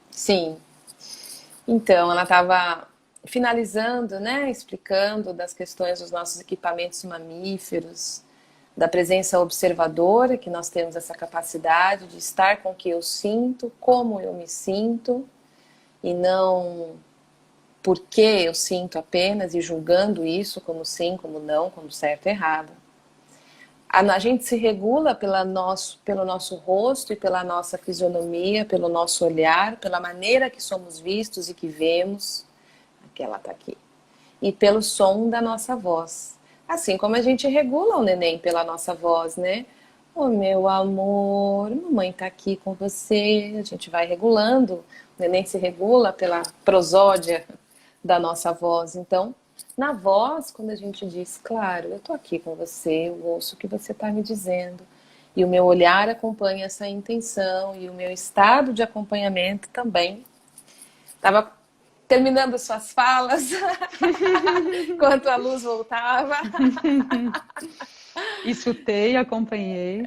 Sim. Então, ela estava finalizando, né, explicando das questões dos nossos equipamentos mamíferos, da presença observadora, que nós temos essa capacidade de estar com o que eu sinto, como eu me sinto, e não por que eu sinto apenas, e julgando isso como sim, como não, como certo e errado. A gente se regula pelo nosso rosto e pela nossa fisionomia, pelo nosso olhar, pela maneira que somos vistos e que vemos. Aqui ela está aqui. E pelo som da nossa voz. Assim como a gente regula o neném pela nossa voz, né? Ô meu amor, mamãe tá aqui com você. A gente vai regulando. O neném se regula pela prosódia da nossa voz. Então, na voz, quando a gente diz, claro, eu tô aqui com você, eu ouço o que você tá me dizendo. E o meu olhar acompanha essa intenção. E o meu estado de acompanhamento também. Tava terminando suas falas, enquanto a luz voltava. Escutei, acompanhei.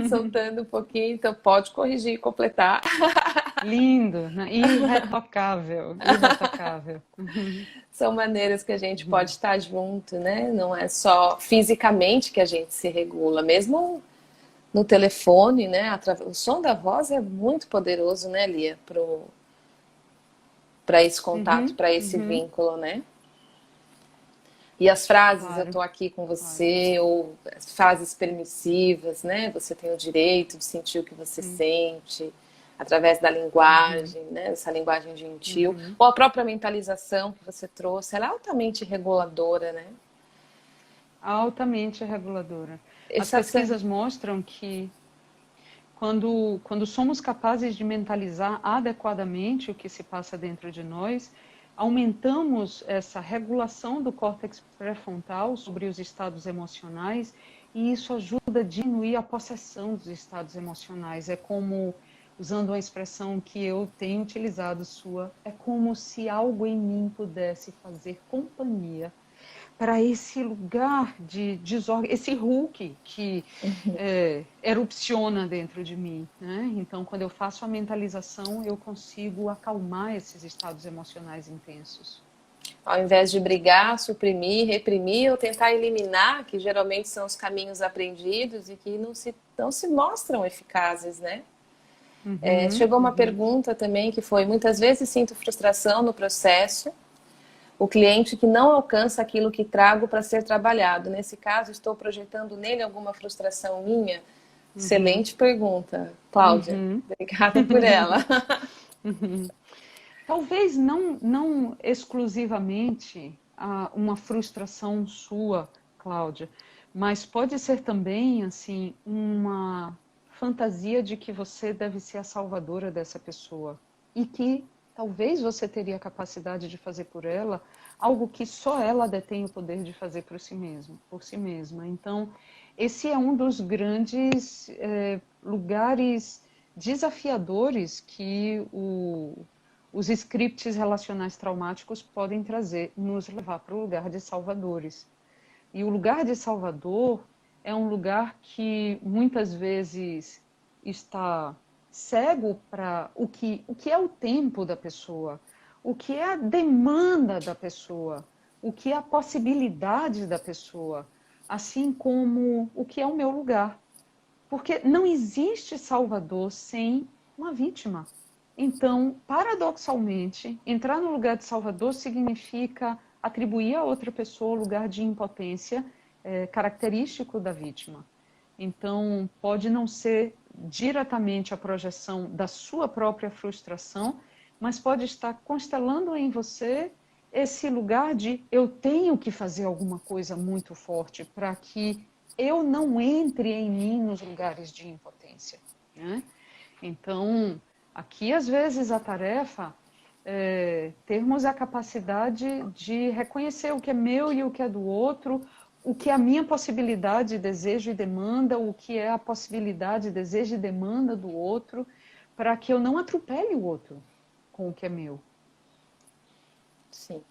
Soltando um pouquinho, então pode corrigir e completar. Lindo, né? Irretocável, irretocável. São maneiras que a gente pode estar junto, né? Não é só fisicamente que a gente se regula, mesmo no telefone, né? O som da voz é muito poderoso, né, Lia? Para esse contato, para esse vínculo, né? E as frases, claro, eu tô aqui com você, claro, ou frases permissivas, né? Você tem o direito de sentir o que você sente, através da linguagem, né? Essa linguagem gentil. Ou a própria mentalização que você trouxe, ela é altamente reguladora, né? Altamente reguladora. As pesquisas mostram que quando somos capazes de mentalizar adequadamente o que se passa dentro de nós, aumentamos essa regulação do córtex pré-frontal sobre os estados emocionais, e isso ajuda a diminuir a possessão dos estados emocionais. É como, usando uma expressão que eu tenho utilizado sua, é como se algo em mim pudesse fazer companhia para esse lugar de desordem, esse Hulk que erupciona dentro de mim, né? Então, quando eu faço a mentalização, eu consigo acalmar esses estados emocionais intensos. Ao invés de brigar, suprimir, reprimir ou tentar eliminar, que geralmente são os caminhos aprendidos e que não se mostram eficazes, né? Chegou uma pergunta também que foi: muitas vezes sinto frustração no processo, o cliente que não alcança aquilo que trago para ser trabalhado. Nesse caso, estou projetando nele alguma frustração minha? Excelente pergunta, Cláudia. Obrigada por ela. Talvez não exclusivamente uma frustração sua, Cláudia, mas pode ser também assim uma fantasia de que você deve ser a salvadora dessa pessoa e que talvez você teria a capacidade de fazer por ela algo que só ela detém o poder de fazer por si mesma, por si mesma. Então, esse é um dos grandes lugares desafiadores que os scripts relacionais traumáticos podem trazer, nos levar para o lugar de salvadores. E o lugar de salvador é um lugar que muitas vezes está cego para o que é o tempo da pessoa, o que é a demanda da pessoa, o que é a possibilidade da pessoa, assim como o que é o meu lugar. Porque não existe salvador sem uma vítima. Então, paradoxalmente, entrar no lugar de salvador significa atribuir a outra pessoa o lugar de impotência característico da vítima. Então, pode não ser diretamente a projeção da sua própria frustração, mas pode estar constelando em você esse lugar de eu tenho que fazer alguma coisa muito forte para que eu não entre em mim nos lugares de impotência, né? Então, aqui às vezes a tarefa é termos a capacidade de reconhecer o que é meu e o que é do outro, o que é a minha possibilidade, desejo e demanda, o que é a possibilidade, desejo e demanda do outro, para que eu não atropele o outro com o que é meu. Sim.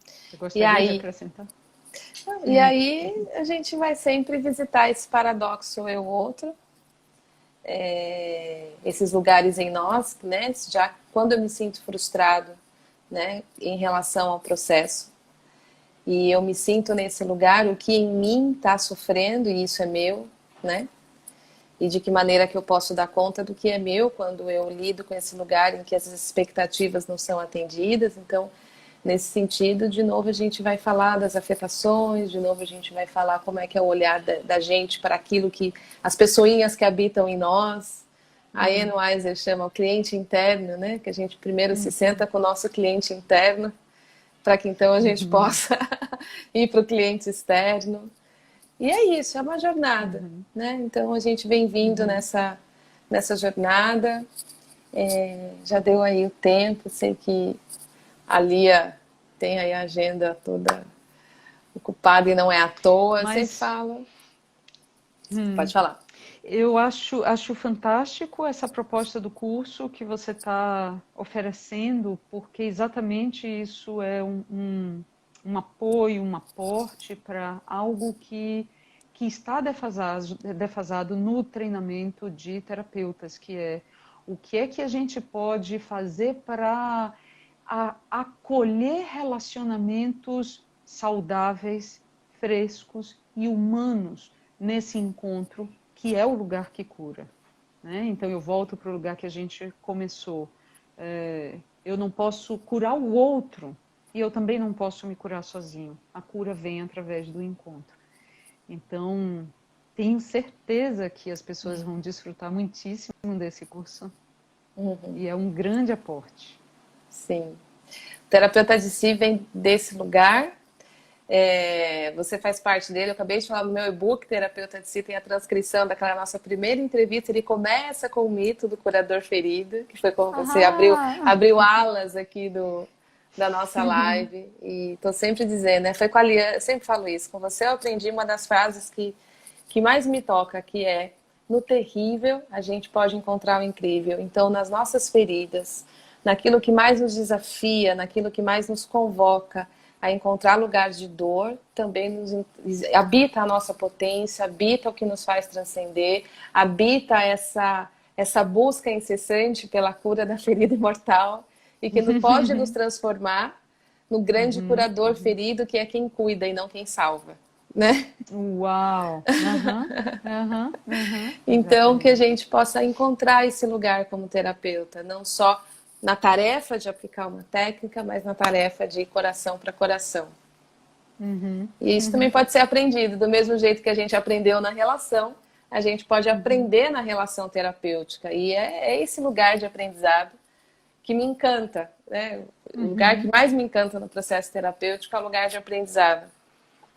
Você gostaria de acrescentar? E aí a gente vai sempre visitar esse paradoxo eu-outro, esses lugares em nós, né? Já quando eu me sinto frustrado, né, em relação ao processo, e eu me sinto nesse lugar, o que em mim está sofrendo, e isso é meu, né? E de que maneira que eu posso dar conta do que é meu quando eu lido com esse lugar em que as expectativas não são atendidas. Então, nesse sentido, de novo a gente vai falar das afetações, de novo a gente vai falar como é que é o olhar da gente para aquilo que as pessoinhas que habitam em nós. A Anne Weiser chama o cliente interno, né? Que a gente primeiro se senta com o nosso cliente interno, para que então a gente possa ir para o cliente externo. E é isso, é uma jornada, né? Então a gente vem vindo nessa jornada. Já deu aí o tempo, sei que a Lia tem aí a agenda toda ocupada e não é à toa, Mas sempre fala. Pode falar. eu acho fantástico essa proposta do curso que você está oferecendo, porque exatamente isso é um apoio, um aporte para algo que está defasado no treinamento de terapeutas, que é o que é que a gente pode fazer para acolher relacionamentos saudáveis, frescos e humanos nesse encontro que é o lugar que cura, né? Então eu volto para o lugar que a gente começou. Eu não posso curar o outro e eu também não posso me curar sozinho. A cura vem através do encontro. Então, tenho certeza que as pessoas vão desfrutar muitíssimo desse curso. E é um grande aporte. Sim. O Terapeuta de Si vem desse lugar. Você faz parte dele. Eu acabei de falar no meu e-book, Terapeuta de Si, tem a transcrição daquela nossa primeira entrevista. Ele começa com o mito do curador ferido, que foi como você abriu alas aqui da nossa live. E tô sempre dizendo, né? Foi com a Lia, eu sempre falo isso, com você eu aprendi uma das frases que mais me toca, que é: no terrível a gente pode encontrar o incrível. Então, nas nossas feridas, naquilo que mais nos desafia, naquilo que mais nos convoca a encontrar lugares de dor, também habita a nossa potência, habita o que nos faz transcender, habita essa busca incessante pela cura da ferida imortal e que pode nos transformar no grande curador ferido, que é quem cuida e não quem salva, né? Uau! Então, que a gente possa encontrar esse lugar como terapeuta, não só na tarefa de aplicar uma técnica, mas na tarefa de coração para coração. E isso também pode ser aprendido, do mesmo jeito que a gente aprendeu na relação, a gente pode aprender na relação terapêutica. E é esse lugar de aprendizado que me encanta, né? O lugar que mais me encanta no processo terapêutico é o lugar de aprendizado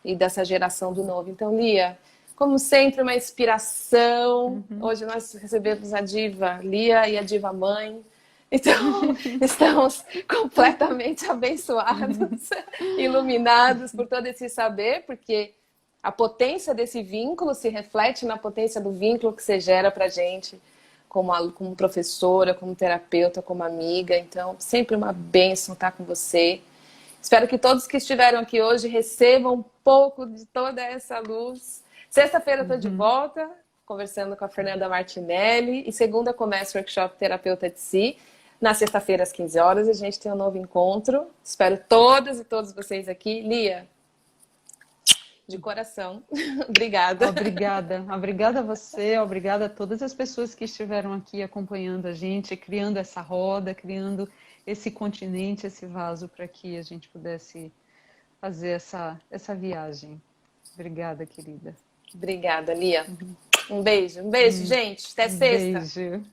e dessa geração do novo. Então, Lia, como sempre, uma inspiração. Hoje nós recebemos a diva Lia e a diva mãe. Então, estamos completamente abençoados, iluminados por todo esse saber, porque a potência desse vínculo se reflete na potência do vínculo que você gera pra gente, como professora, como terapeuta, como amiga. Então, sempre uma bênção estar com você. Espero que todos que estiveram aqui hoje recebam um pouco de toda essa luz. Sexta-feira eu estou de volta, conversando com a Fernanda Martinelli. E segunda começa o workshop Terapeuta de Si. Na sexta-feira, às 15 horas, a gente tem um novo encontro. Espero todas e todos vocês aqui. Lia, de coração, obrigada. Obrigada a você, obrigada a todas as pessoas que estiveram aqui acompanhando a gente, criando essa roda, criando esse continente, esse vaso para que a gente pudesse fazer essa viagem. Obrigada, querida. Obrigada, Lia. Um beijo, gente. Até sexta. Beijo.